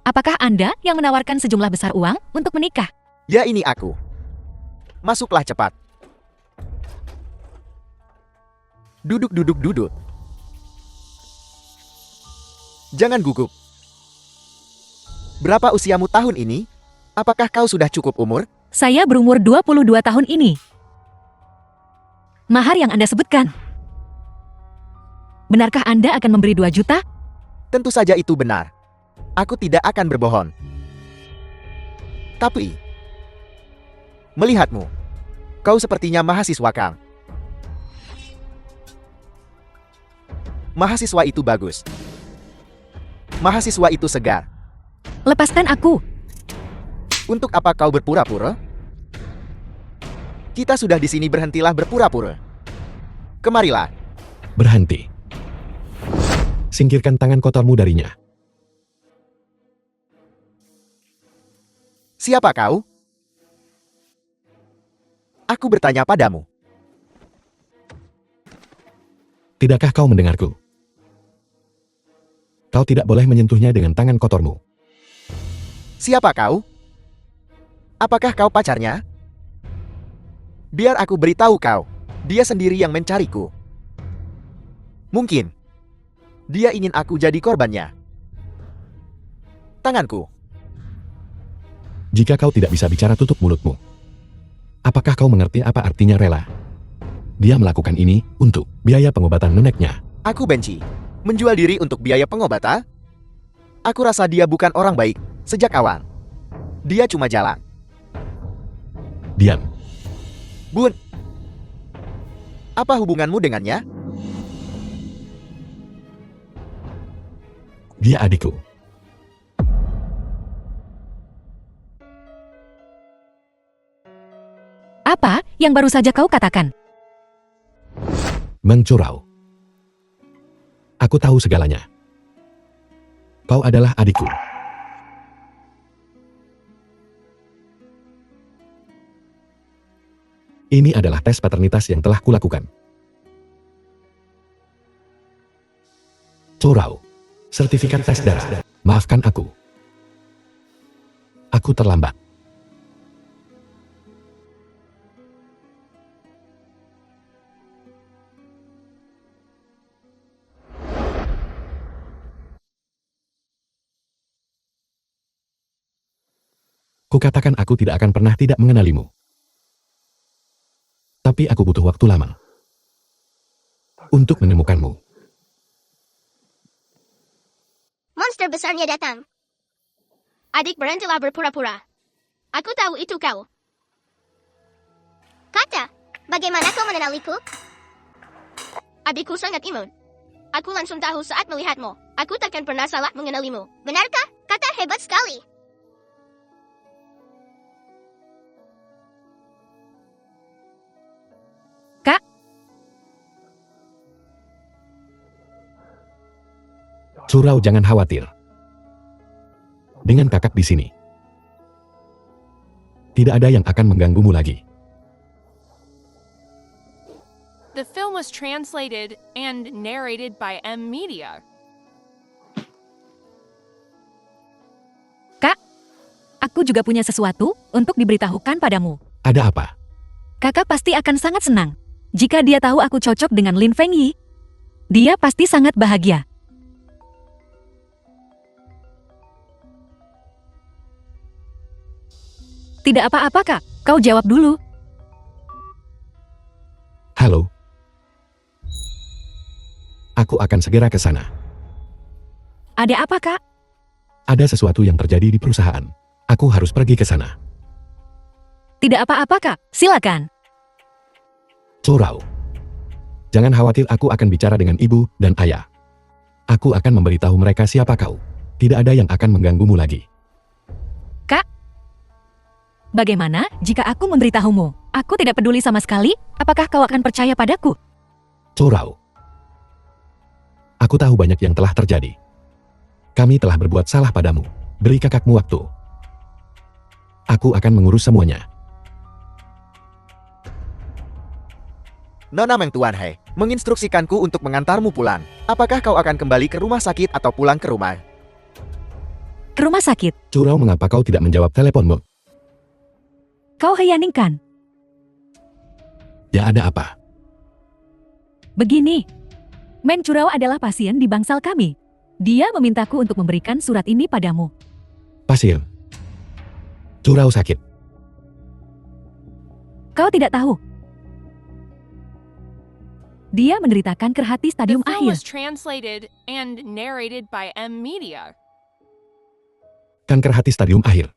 Apakah Anda yang menawarkan sejumlah besar uang untuk menikah? Ya, ini aku. Masuklah cepat. Duduk, duduk, duduk. Jangan gugup. Berapa usiamu tahun ini? Apakah kau sudah cukup umur? Saya berumur 22 tahun ini. Mahar yang Anda sebutkan. Benarkah Anda akan memberi 2 juta? Tentu saja itu benar. Aku tidak akan berbohong. Tapi, melihatmu, kau sepertinya mahasiswa, Kang. Mahasiswa itu bagus. Mahasiswa itu segar. Lepaskan aku. Untuk apa kau berpura-pura? Kita sudah di sini, berhentilah berpura-pura. Kemarilah. Berhenti. Singkirkan tangan kotormu darinya. Siapa kau? Aku bertanya padamu. Tidakkah kau mendengarku? Kau tidak boleh menyentuhnya dengan tangan kotormu. Siapa kau? Apakah kau pacarnya? Biar aku beritahu kau, dia sendiri yang mencariku. Mungkin dia ingin aku jadi korbannya. Tanganku. Jika kau tidak bisa bicara, tutup mulutmu. Apakah kau mengerti apa artinya rela? Dia melakukan ini untuk biaya pengobatan neneknya. Aku benci menjual diri untuk biaya pengobatan. Aku rasa dia bukan orang baik sejak awal. Dia cuma jalan. Diam. Bun, apa hubunganmu dengannya? Dia adikku. Apa yang baru saja kau katakan? Meng Curau. Aku tahu segalanya. Kau adalah adikku. Ini adalah tes paternitas yang telah kulakukan. Curau. Sertifikat tes darah. Maafkan aku. Aku terlambat. Kukatakan aku tidak akan pernah tidak mengenalimu. Tapi aku butuh waktu lama untuk menemukanmu. Monster besarnya datang. Adik berhentilah berpura-pura. Aku tahu itu kau. Kata, bagaimana kau mengenaliku? Adikku sangat imun. Aku langsung tahu saat melihatmu. Aku takkan pernah salah mengenalimu. Benarkah? Kata hebat sekali. Kak, Curau, jangan khawatir. Dengan kakak di sini, tidak ada yang akan mengganggumu lagi. The film was translated and narrated by M Media. Kak, aku juga punya sesuatu untuk diberitahukan padamu. Ada apa? Kakak pasti akan sangat senang jika dia tahu aku cocok dengan Lin Fengyi. Dia pasti sangat bahagia. Tidak apa-apa, Kak. Kau jawab dulu. Halo. Aku akan segera ke sana. Ada apa, Kak? Ada sesuatu yang terjadi di perusahaan. Aku harus pergi ke sana. Tidak apa-apa, Kak. Silakan. Curau. Jangan khawatir, aku akan bicara dengan ibu dan ayah. Aku akan memberitahu mereka siapa kau. Tidak ada yang akan mengganggumu lagi. Kak, bagaimana jika aku memberitahumu? Aku tidak peduli sama sekali. Apakah kau akan percaya padaku? Curau. Aku tahu banyak yang telah terjadi. Kami telah berbuat salah padamu. Beri kakakmu waktu. Aku akan mengurus semuanya. Nona Meng Tuan Hei, menginstruksikanku untuk mengantarmu pulang. Apakah kau akan kembali ke rumah sakit atau pulang ke rumah? Ke rumah sakit. Curau, mengapa kau tidak menjawab teleponmu? Kau heyaningkan. Ya, ada apa? Begini. Men Curau adalah pasien di bangsal kami. Dia memintaku untuk memberikan surat ini padamu. Pasien. Curau sakit. Kau tidak tahu. Dia menderita kanker hati The stadium film akhir. was translated and narrated by M Media. Kanker hati stadium akhir.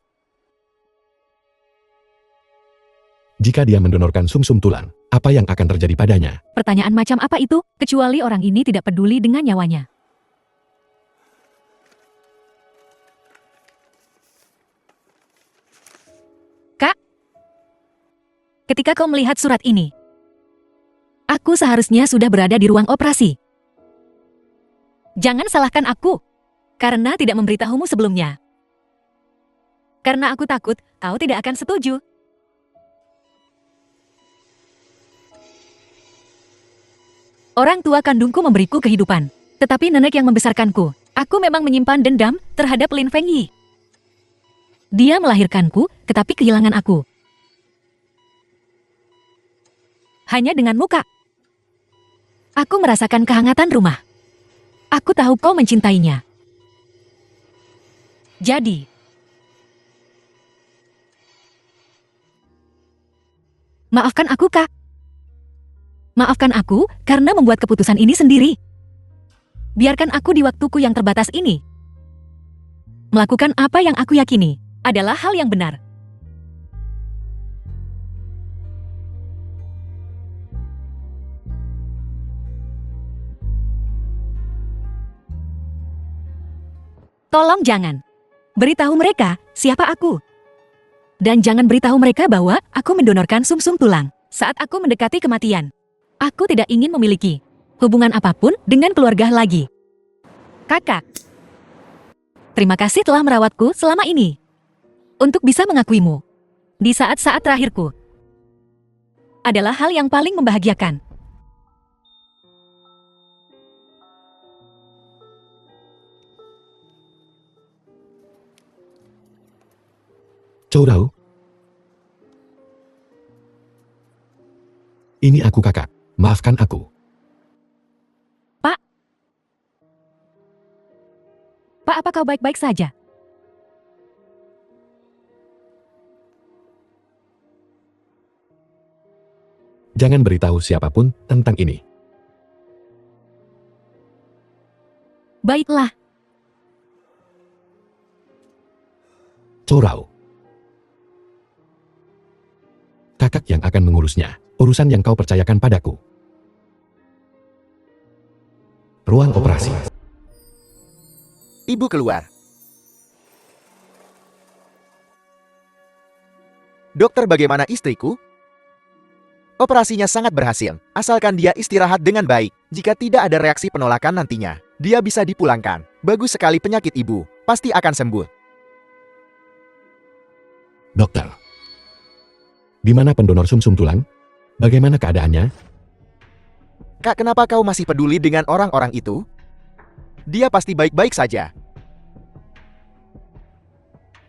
Jika dia mendonorkan sumsum tulang, apa yang akan terjadi padanya? Pertanyaan macam apa itu? Kecuali orang ini tidak peduli dengan nyawanya. Kak, ketika kau melihat surat ini, aku seharusnya sudah berada di ruang operasi. Jangan salahkan aku, karena tidak memberitahumu sebelumnya. Karena aku takut kau tidak akan setuju. Orang tua kandungku memberiku kehidupan, tetapi nenek yang membesarkanku, aku memang menyimpan dendam terhadap Lin Fengyi. Dia melahirkanku, tetapi kehilangan aku. Hanya dengan muka. Aku merasakan kehangatan rumah. Aku tahu kau mencintainya. Jadi, maafkan aku, Kak. Maafkan aku karena membuat keputusan ini sendiri. Biarkan aku di waktuku yang terbatas ini. Melakukan apa yang aku yakini adalah hal yang benar. Tolong jangan beritahu mereka siapa aku. Dan jangan beritahu mereka bahwa aku mendonorkan sumsum tulang saat aku mendekati kematian. Aku tidak ingin memiliki hubungan apapun dengan keluarga lagi. Kakak, terima kasih telah merawatku selama ini. Untuk bisa mengakuimu di saat-saat terakhirku adalah hal yang paling membahagiakan. Chow Rao. Ini aku kakak, maafkan aku. Pak, apa kau baik-baik saja? Jangan beritahu siapapun tentang ini. Baiklah. Chow Rao. Kakak yang akan mengurusnya, urusan yang kau percayakan padaku. Ruang operasi. Ibu keluar. Dokter, bagaimana istriku? Operasinya sangat berhasil, asalkan dia istirahat dengan baik. Jika tidak ada reaksi penolakan nantinya, dia bisa dipulangkan. Bagus sekali, penyakit ibu pasti akan sembuh. Dokter. Di mana pendonor sumsum tulang? Bagaimana keadaannya? Kak, kenapa kau masih peduli dengan orang-orang itu? Dia pasti baik-baik saja.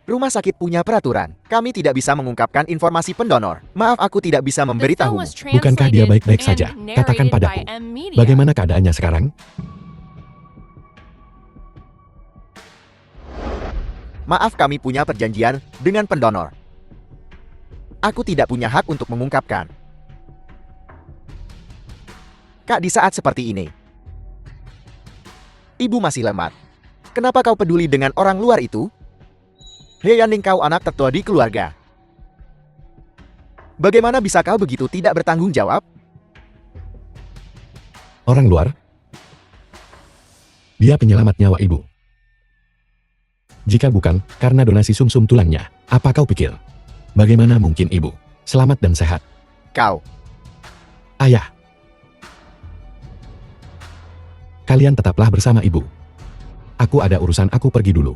Rumah sakit punya peraturan. Kami tidak bisa mengungkapkan informasi pendonor. Maaf, aku tidak bisa The film memberitahumu. was Bukankah dia translated baik-baik and saja? Katakan narrated padaku. by M Media. Bagaimana keadaannya sekarang? Maaf, kami punya perjanjian dengan pendonor. Aku tidak punya hak untuk mengungkapkan. Kak, di saat seperti ini, ibu masih lemah. Kenapa kau peduli dengan orang luar itu? Hei Yaning, kau anak tertua di keluarga. Bagaimana bisa kau begitu tidak bertanggung jawab? Orang luar? Dia penyelamat nyawa ibu. Jika bukan karena donasi sumsum tulangnya, apa kau pikir? Bagaimana mungkin ibu selamat dan sehat? Kau, Ayah. Kalian tetaplah bersama ibu. Aku ada urusan, aku pergi dulu.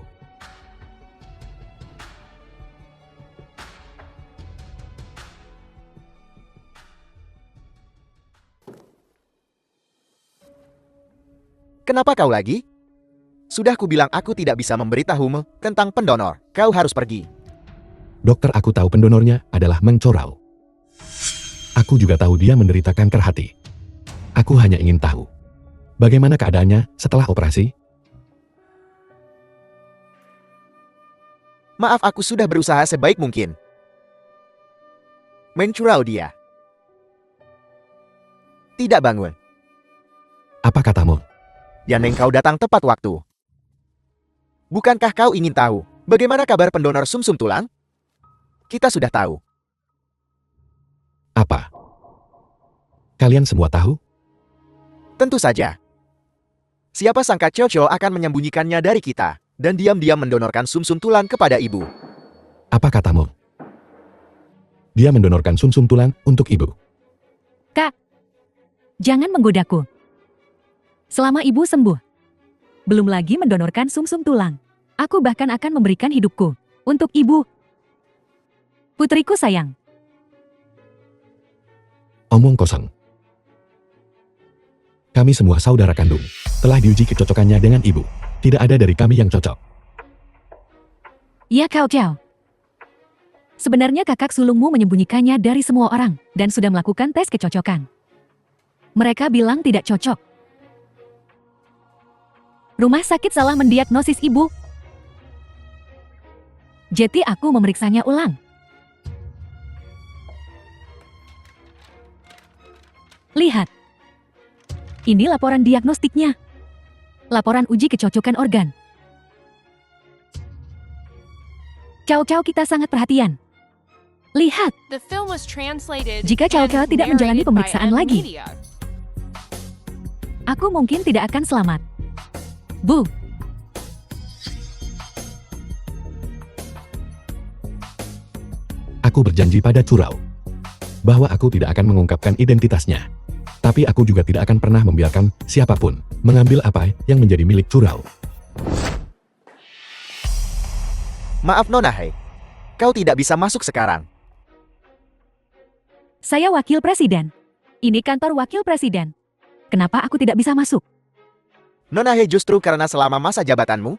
kenapa kau lagi? Sudah kubilang aku tidak bisa memberitahumu tentang pendonor. Kau harus pergi. Dokter, aku tahu pendonornya adalah Meng Chow Rao. Aku juga tahu dia menderita kanker hati. Aku hanya ingin tahu, bagaimana keadaannya setelah operasi? Maaf, aku sudah berusaha sebaik mungkin mencurau dia. Tidak bangun. Apa katamu? Yaneng, kau datang tepat waktu. Bukankah kau ingin tahu bagaimana kabar pendonor sumsum tulang? Kita sudah tahu. Apa? Kalian semua tahu? Tentu saja. Siapa sangka Chow akan menyembunyikannya dari kita dan diam-diam mendonorkan sumsum tulang kepada ibu. Apa katamu? Dia mendonorkan sumsum tulang untuk ibu. Kak, jangan menggodaku. Selama ibu sembuh, belum lagi mendonorkan sumsum tulang, aku bahkan akan memberikan hidupku untuk ibu. Putriku sayang. Omong kosong. Kami semua saudara kandung. Telah diuji kecocokannya dengan ibu. Tidak ada dari kami yang cocok. Ya Kau Chow. Sebenarnya kakak sulungmu menyembunyikannya dari semua orang dan sudah melakukan tes kecocokan. Mereka bilang tidak cocok. Rumah sakit salah mendiagnosis ibu. Jadi aku memeriksanya ulang. Lihat. Ini laporan diagnostiknya. Laporan uji kecocokan organ. Cao Cao kita sangat perhatian. Lihat, The film was translated Jika Cao Cao and tidak menjalani narrated by pemeriksaan M lagi. Media. aku mungkin tidak akan selamat. Bu, Aku berjanji pada Curau bahwa aku tidak akan mengungkapkan identitasnya. Tapi aku juga tidak akan pernah membiarkan siapapun mengambil apa yang menjadi milik Curau. Maaf Nona Hei, kau tidak bisa masuk sekarang. saya wakil presiden. Ini kantor wakil presiden. Kenapa aku tidak bisa masuk? Nona Hei justru karena selama masa jabatanmu,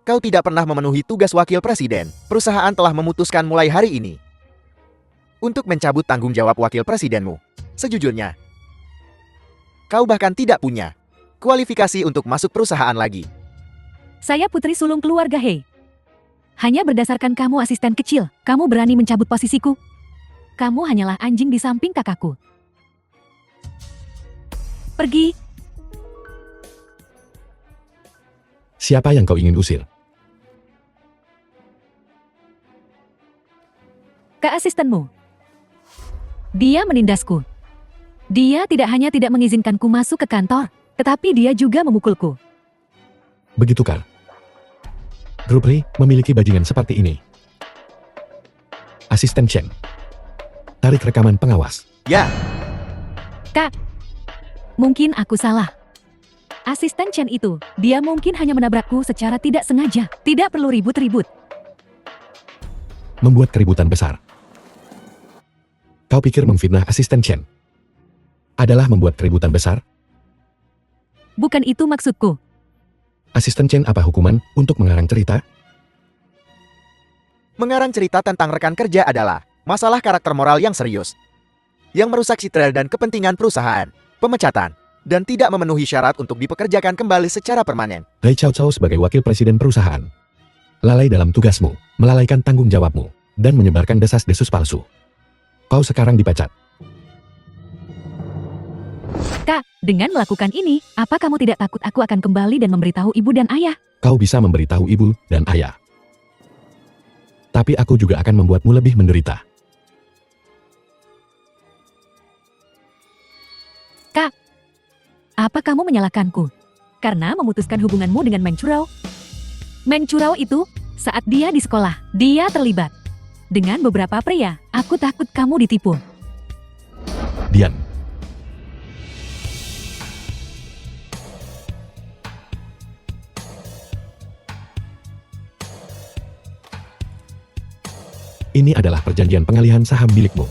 kau tidak pernah memenuhi tugas wakil presiden. Perusahaan telah memutuskan mulai hari ini untuk mencabut tanggung jawab wakil presidenmu. Sejujurnya, kau bahkan tidak punya kualifikasi untuk masuk perusahaan lagi. Saya putri sulung keluarga Hei. Hanya berdasarkan kamu asisten kecil, kamu berani mencabut posisiku? Kamu hanyalah anjing di samping kakakku. Pergi. Siapa yang kau ingin usir? Ke asistenmu. Dia menindasku. Dia tidak hanya tidak mengizinkanku masuk ke kantor, tetapi dia juga memukulku. Begitu kan? Grupri memiliki bajingan seperti ini. Asisten Chen. Tarik rekaman pengawas. Ya, Mungkin aku salah. Asisten Chen itu, dia mungkin hanya menabrakku secara tidak sengaja. Tidak perlu ribut-ribut. Membuat keributan besar. Kau pikir memfitnah asisten Chen adalah membuat keributan besar? Bukan itu maksudku. Asisten Chen apa hukuman untuk mengarang cerita? mengarang cerita tentang rekan kerja adalah masalah karakter moral yang serius, yang merusak citra dan kepentingan perusahaan, pemecatan, dan tidak memenuhi syarat untuk dipekerjakan kembali secara permanen. Ray Cao Cao sebagai wakil presiden perusahaan. Lalai dalam tugasmu, melalaikan tanggung jawabmu, dan menyebarkan desas-desus palsu. Kau sekarang dipecat. Kak, dengan melakukan ini, apa kamu tidak takut aku akan kembali dan memberitahu ibu dan ayah? Kau bisa memberitahu ibu dan ayah. Tapi aku juga akan membuatmu lebih menderita. Kak, apa kamu menyalahkanku? Karena memutuskan hubunganmu dengan Meng Curau? Meng Curau itu, saat dia di sekolah, dia terlibat dengan beberapa pria. Aku takut kamu ditipu. Dian. Ini adalah perjanjian pengalihan saham milikmu.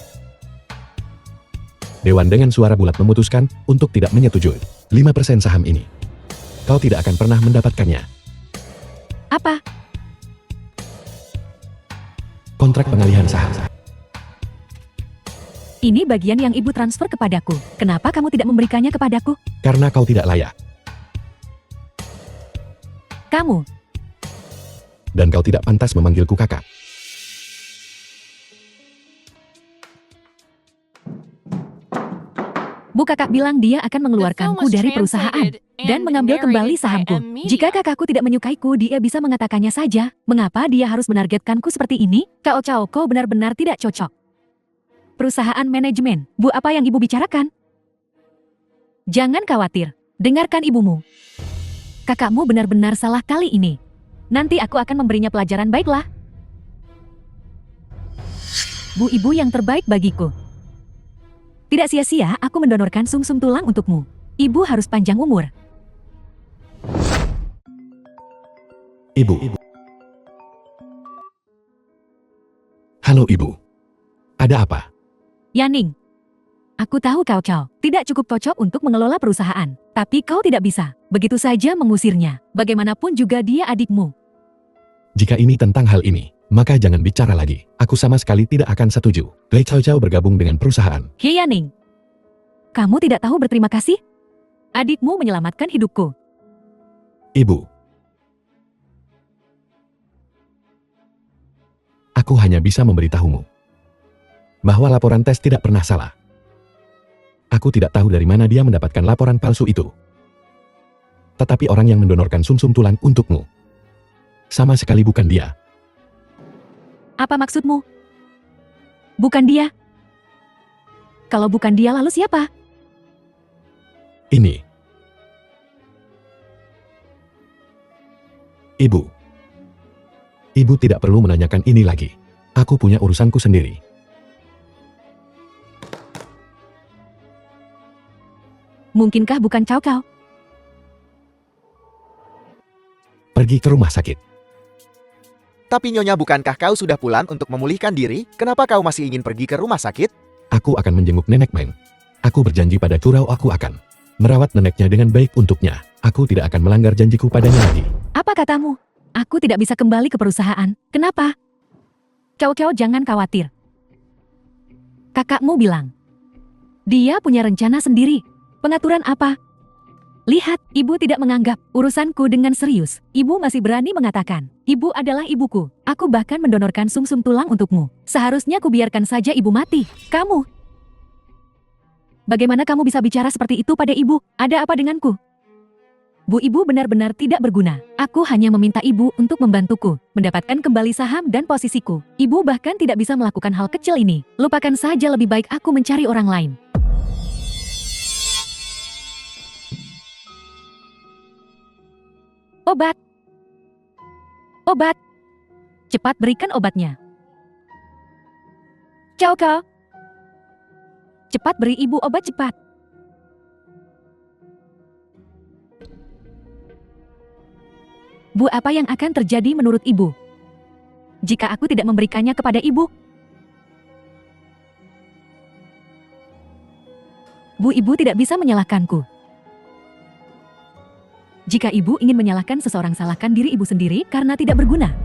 Dewan dengan suara bulat memutuskan untuk tidak menyetujui 5% saham ini. Kau tidak akan pernah mendapatkannya. Apa? Kontrak pengalihan saham. Ini bagian yang ibu transfer kepadaku. Kenapa kamu tidak memberikannya kepadaku? Karena kau tidak layak. Kamu, Dan kau tidak pantas memanggilku kakak. Bu kakak bilang dia akan The film mengeluarkanku was dari perusahaan translated dan and mengambil kembali narrated by sahamku. M Media. Jika kakakku tidak menyukaiku, dia bisa mengatakannya saja. Mengapa dia harus menargetkanku seperti ini? Cao Cao, kau benar-benar tidak cocok. Perusahaan manajemen, Bu, apa yang ibu bicarakan? Jangan khawatir, dengarkan ibumu. Kakakmu benar-benar salah kali ini. Nanti aku akan memberinya pelajaran, baiklah. Bu, ibu yang terbaik bagiku. Tidak sia-sia aku mendonorkan sumsum tulang untukmu. Ibu harus panjang umur. Ibu. Halo ibu. Ada apa? Yaning, aku tahu Cao Cao tidak cukup cocok untuk mengelola perusahaan. Tapi kau tidak bisa begitu saja mengusirnya. Bagaimanapun juga dia adikmu. Jika ini tentang hal ini, maka jangan bicara lagi. Aku sama sekali tidak akan setuju. Ray Cao Cao bergabung dengan perusahaan. Hei Yaning, kamu tidak tahu berterima kasih? Adikmu menyelamatkan hidupku. Ibu. Aku hanya bisa memberitahumu bahwa laporan tes tidak pernah salah. Aku tidak tahu dari mana dia mendapatkan laporan palsu itu. Tetapi orang yang mendonorkan sumsum tulang untukmu sama sekali bukan dia. Apa maksudmu? Bukan dia. Kalau bukan dia lalu siapa? Ini. Ibu. Ibu tidak perlu menanyakan ini lagi. Aku punya urusanku sendiri. Mungkinkah bukan Cao Cao? Pergi ke rumah sakit. Tapi Nyonya, bukankah kau sudah pulang untuk memulihkan diri? Kenapa kau masih ingin pergi ke rumah sakit? Aku akan menjenguk nenek Meng. Aku berjanji pada Curau aku akan merawat neneknya dengan baik untuknya. Aku tidak akan melanggar janjiku padanya lagi. Apa katamu? Aku tidak bisa kembali ke perusahaan. Kenapa? Cao Cao, jangan khawatir. Kakakmu bilang. Dia punya rencana sendiri. Pengaturan apa? Lihat, ibu tidak menganggap urusanku dengan serius. Ibu masih berani mengatakan, ibu adalah ibuku. Aku bahkan mendonorkan sumsum tulang untukmu. Seharusnya ku biarkan saja ibu mati. Kamu. Bagaimana kamu bisa bicara seperti itu pada ibu? Ada apa denganku? Bu, ibu benar-benar tidak berguna. Aku hanya meminta ibu untuk membantuku, mendapatkan kembali saham dan posisiku. Ibu bahkan tidak bisa melakukan hal kecil ini. Lupakan saja, lebih baik aku mencari orang lain. Obat. Obat. Cepat berikan obatnya. Cao Cao. Cepat beri ibu obat cepat. Bu, apa yang akan terjadi menurut ibu? Jika aku tidak memberikannya kepada ibu? Bu, ibu tidak bisa menyalahkanku. Jika ibu ingin menyalahkan seseorang, salahkan diri ibu sendiri karena tidak berguna.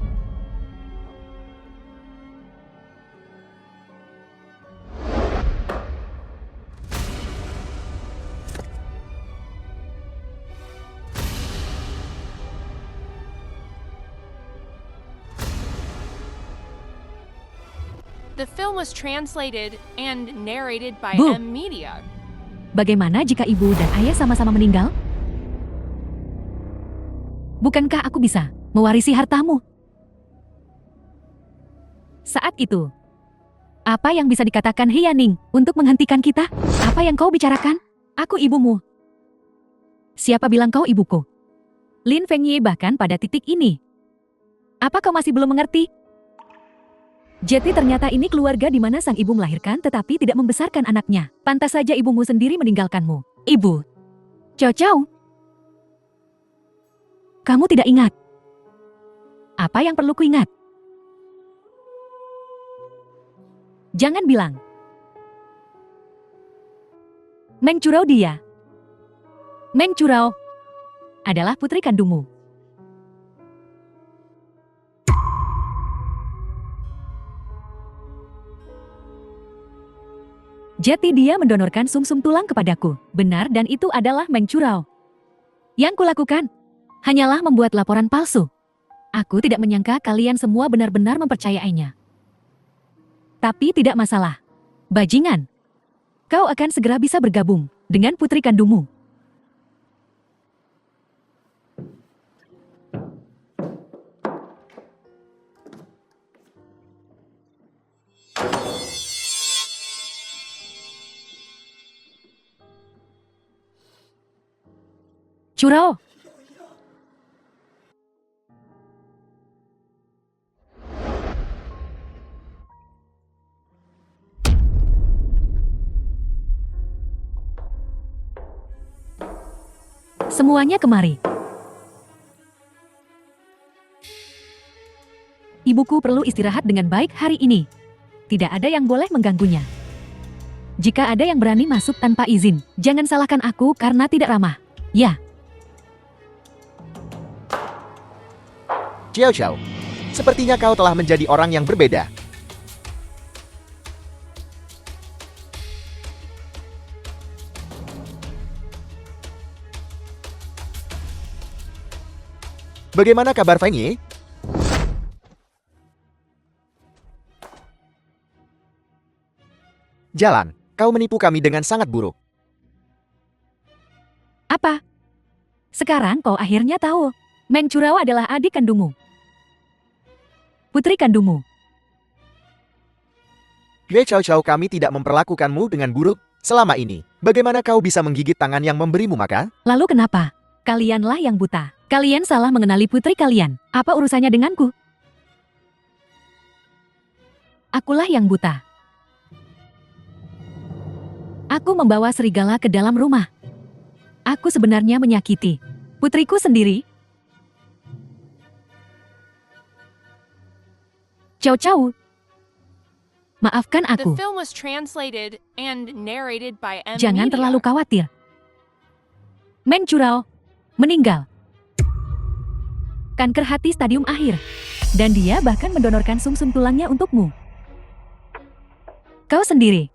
The film was translated and narrated by Bu. M Media. Bagaimana jika ibu dan ayah sama-sama meninggal? Bukankah aku bisa mewarisi hartamu? Saat itu, apa yang bisa dikatakan Hyaning untuk menghentikan kita? Apa yang kau bicarakan? Aku ibumu. Siapa bilang kau ibuku? Lin Fengyi bahkan pada titik ini. Apa kau masih belum mengerti? Jadi ternyata ini keluarga di mana sang ibu melahirkan tetapi tidak membesarkan anaknya. Pantas saja ibumu sendiri meninggalkanmu. Ibu. Cao Cao. Kamu tidak ingat. Apa yang perlu kuingat? Jangan bilang. Meng Curau dia. Meng Curau adalah putri kandungmu. Jadi dia mendonorkan sumsum tulang kepadaku. Benar, dan itu adalah Meng Curau. Yang kulakukan hanyalah membuat laporan palsu. Aku tidak menyangka kalian semua benar-benar mempercayainya. Tapi tidak masalah. Bajingan. Kau akan segera bisa bergabung dengan putri kandungmu. Curau. Semuanya kemari. Ibuku perlu istirahat dengan baik hari ini. Tidak ada yang boleh mengganggunya. Jika ada yang berani masuk tanpa izin, jangan salahkan aku karena tidak ramah. Ya. Xiao Xiao, sepertinya kau telah menjadi orang yang berbeda. Bagaimana kabar Feng Yi? Jalan, kau menipu kami dengan sangat buruk. Apa? Sekarang kau akhirnya tahu. Meng Curau adalah adik kandungmu. Putri kandungmu. Yue Chow Chow, kami tidak memperlakukanmu dengan buruk selama ini. Bagaimana kau bisa menggigit tangan yang memberimu makan? Lalu kenapa? Kalianlah yang buta. Kalian salah mengenali putri kalian. Apa urusannya denganku? Akulah yang buta. Aku membawa serigala ke dalam rumah. Aku sebenarnya menyakiti putriku sendiri. Chow Chow. Maafkan The aku. film was translated and narrated by M. Jangan Media. terlalu khawatir. Meng Curao meninggal. Kanker hati stadium akhir. Dan dia bahkan mendonorkan sumsum tulangnya untukmu. Kau sendiri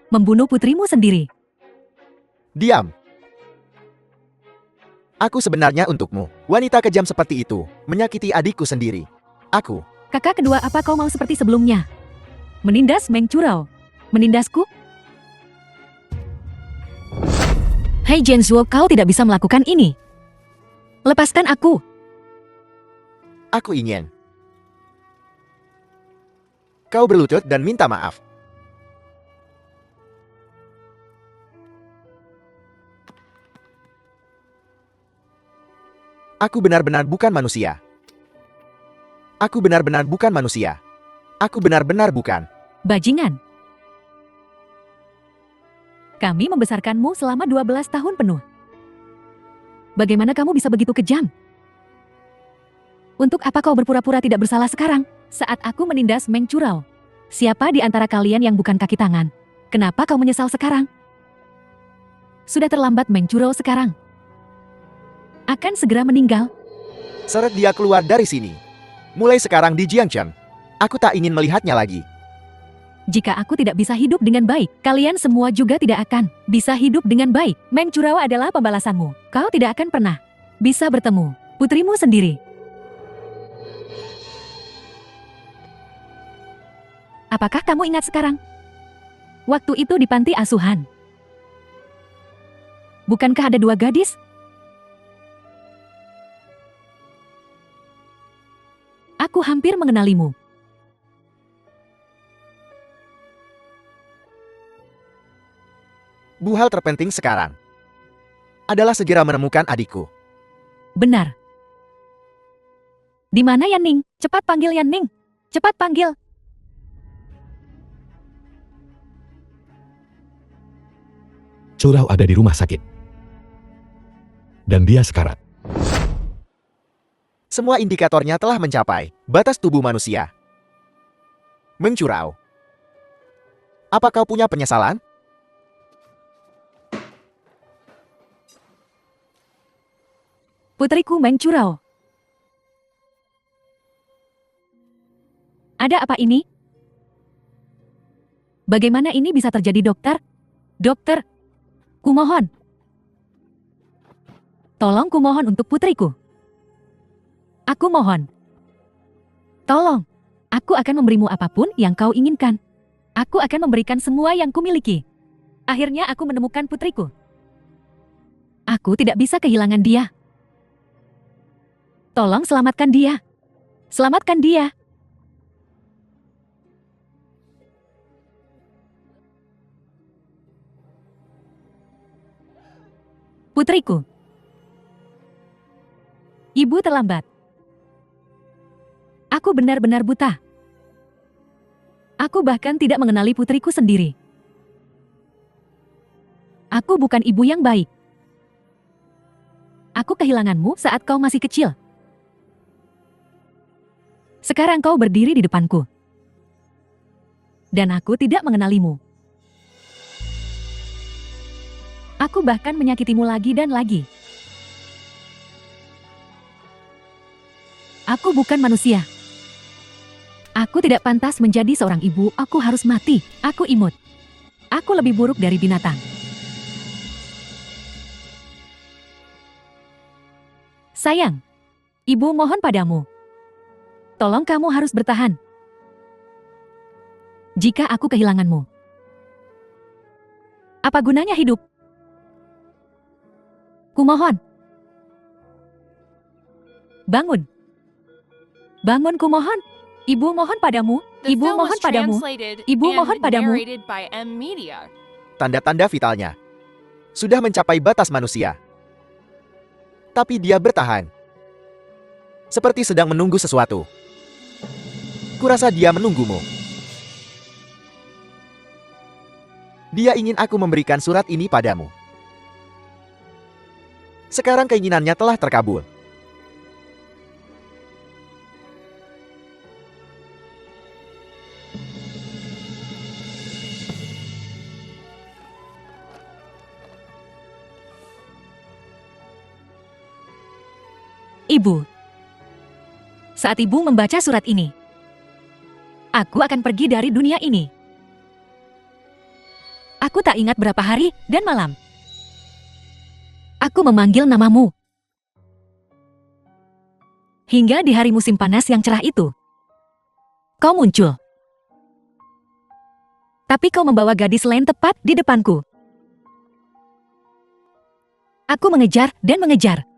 membunuh putrimu sendiri. Diam. Aku sebenarnya untukmu. Wanita kejam seperti itu menyakiti adikku sendiri. Aku. Kakak kedua, apa kau mau seperti sebelumnya? Menindas Meng Curao? Menindasku? Hei Zhenzuo, kau tidak bisa melakukan ini. Lepaskan aku. Aku ingin. Kau berlutut dan minta maaf. Aku benar-benar bukan manusia. Aku benar-benar bukan manusia. Aku benar-benar bukan. Bajingan. Kami membesarkanmu selama 12 tahun penuh. Bagaimana kamu bisa begitu kejam? Untuk apa kau berpura-pura tidak bersalah sekarang? Saat aku menindas Meng Curao. Siapa di antara kalian yang bukan kaki tangan? Kenapa kau menyesal sekarang? Sudah terlambat, Meng Curao sekarang akan segera meninggal. Seret dia keluar dari sini. Mulai sekarang di Jiangchen. Aku tak ingin melihatnya lagi. Jika aku tidak bisa hidup dengan baik, kalian semua juga tidak akan bisa hidup dengan baik. Meng Curao adalah pembalasanmu. Kau tidak akan pernah bisa bertemu putrimu sendiri. Apakah kamu ingat sekarang? Waktu itu di panti asuhan. Bukankah ada 2 gadis? Aku hampir mengenalimu. Hal terpenting sekarang adalah segera menemukan adikku. Benar. Di mana Yan Ning? Cepat panggil Yan Ning. Cepat panggil. Curao ada di rumah sakit. Dan dia sekarat. Semua indikatornya telah mencapai batas tubuh manusia. Meng Curao. Apa kau punya penyesalan? Putriku Meng Curao. Ada apa ini? Bagaimana ini bisa terjadi, dokter? Dokter, kumohon. Tolong kumohon untuk putriku. Aku mohon. Tolong. Aku akan memberimu apapun yang kau inginkan. Aku akan memberikan semua yang kumiliki. Akhirnya aku menemukan putriku. Aku tidak bisa kehilangan dia. Tolong selamatkan dia. Selamatkan dia. Putriku. Ibu terlambat. Aku benar-benar buta. Aku bahkan tidak mengenali putriku sendiri. Aku bukan ibu yang baik. Aku kehilanganmu saat kau masih kecil. Sekarang kau berdiri di depanku. Dan aku tidak mengenalimu. Aku bahkan menyakitimu lagi dan lagi. Aku bukan manusia. Aku tidak pantas menjadi seorang ibu, aku harus mati. Aku imut. Aku lebih buruk dari binatang. Sayang, ibu mohon padamu. Tolong kamu harus bertahan. Jika aku kehilanganmu, apa gunanya hidup? Kumohon. Bangun. Bangun kumohon. Ibu mohon padamu, The ibu film was mohon padamu. translated Ibu and mohon padamu. narrated by M Media. Tanda-tanda vitalnya sudah mencapai batas manusia. Tapi dia bertahan. Seperti sedang menunggu sesuatu. Kurasa dia menunggumu. Dia ingin aku memberikan surat ini padamu. Sekarang keinginannya telah terkabul. Ibu. Saat ibu membaca surat ini, aku akan pergi dari dunia ini. Aku tak ingat berapa hari dan malam. Aku memanggil namamu. Hingga di hari musim panas yang cerah itu, kau muncul. Tapi kau membawa gadis lain tepat di depanku. Aku mengejar dan mengejar.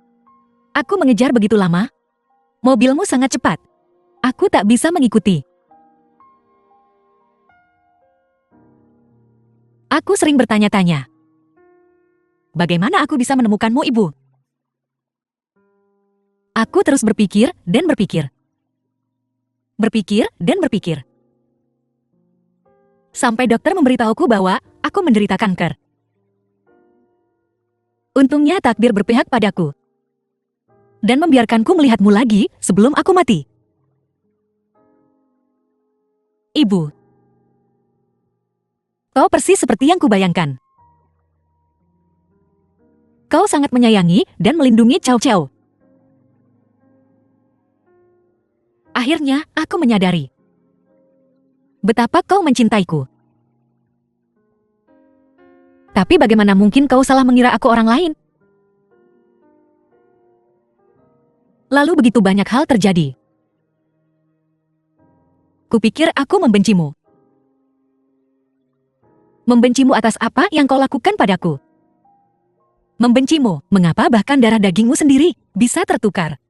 Aku mengejar begitu lama. Mobilmu sangat cepat. Aku tak bisa mengikuti. Aku sering bertanya-tanya, bagaimana aku bisa menemukanmu, Ibu? Aku terus berpikir dan berpikir. Berpikir dan berpikir. Sampai dokter memberitahuku bahwa aku menderita kanker. Untungnya takdir berpihak padaku dan membiarkanku melihatmu lagi sebelum aku mati. Ibu, kau persis seperti yang kubayangkan. Kau sangat menyayangi dan melindungi Cao Cao. Akhirnya, aku menyadari betapa kau mencintaiku. Tapi bagaimana mungkin kau salah mengira aku orang lain? Lalu begitu banyak hal terjadi. Kupikir aku membencimu. Membencimu atas apa yang kau lakukan padaku. Membencimu, mengapa bahkan darah dagingmu sendiri bisa tertukar.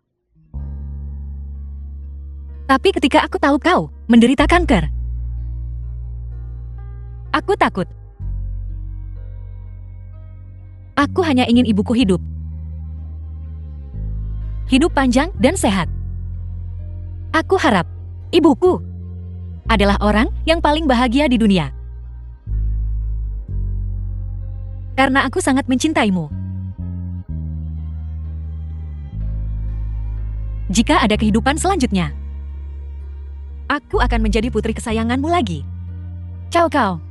Tapi ketika aku tahu kau menderita kanker, aku takut. Aku hanya ingin ibuku hidup. Hidup panjang dan sehat. Aku harap ibuku adalah orang yang paling bahagia di dunia. Karena aku sangat mencintaimu. Jika ada kehidupan selanjutnya, aku akan menjadi putri kesayanganmu lagi. Cao Cao.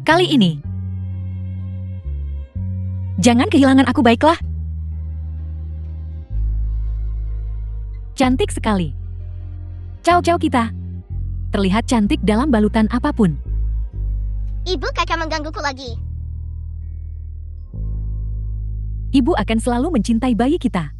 Kali ini, jangan kehilangan aku, baiklah. Cantik sekali. Cao Cao kita terlihat cantik dalam balutan apapun. Ibu kakak menggangguku lagi. Ibu akan selalu mencintai bayi kita.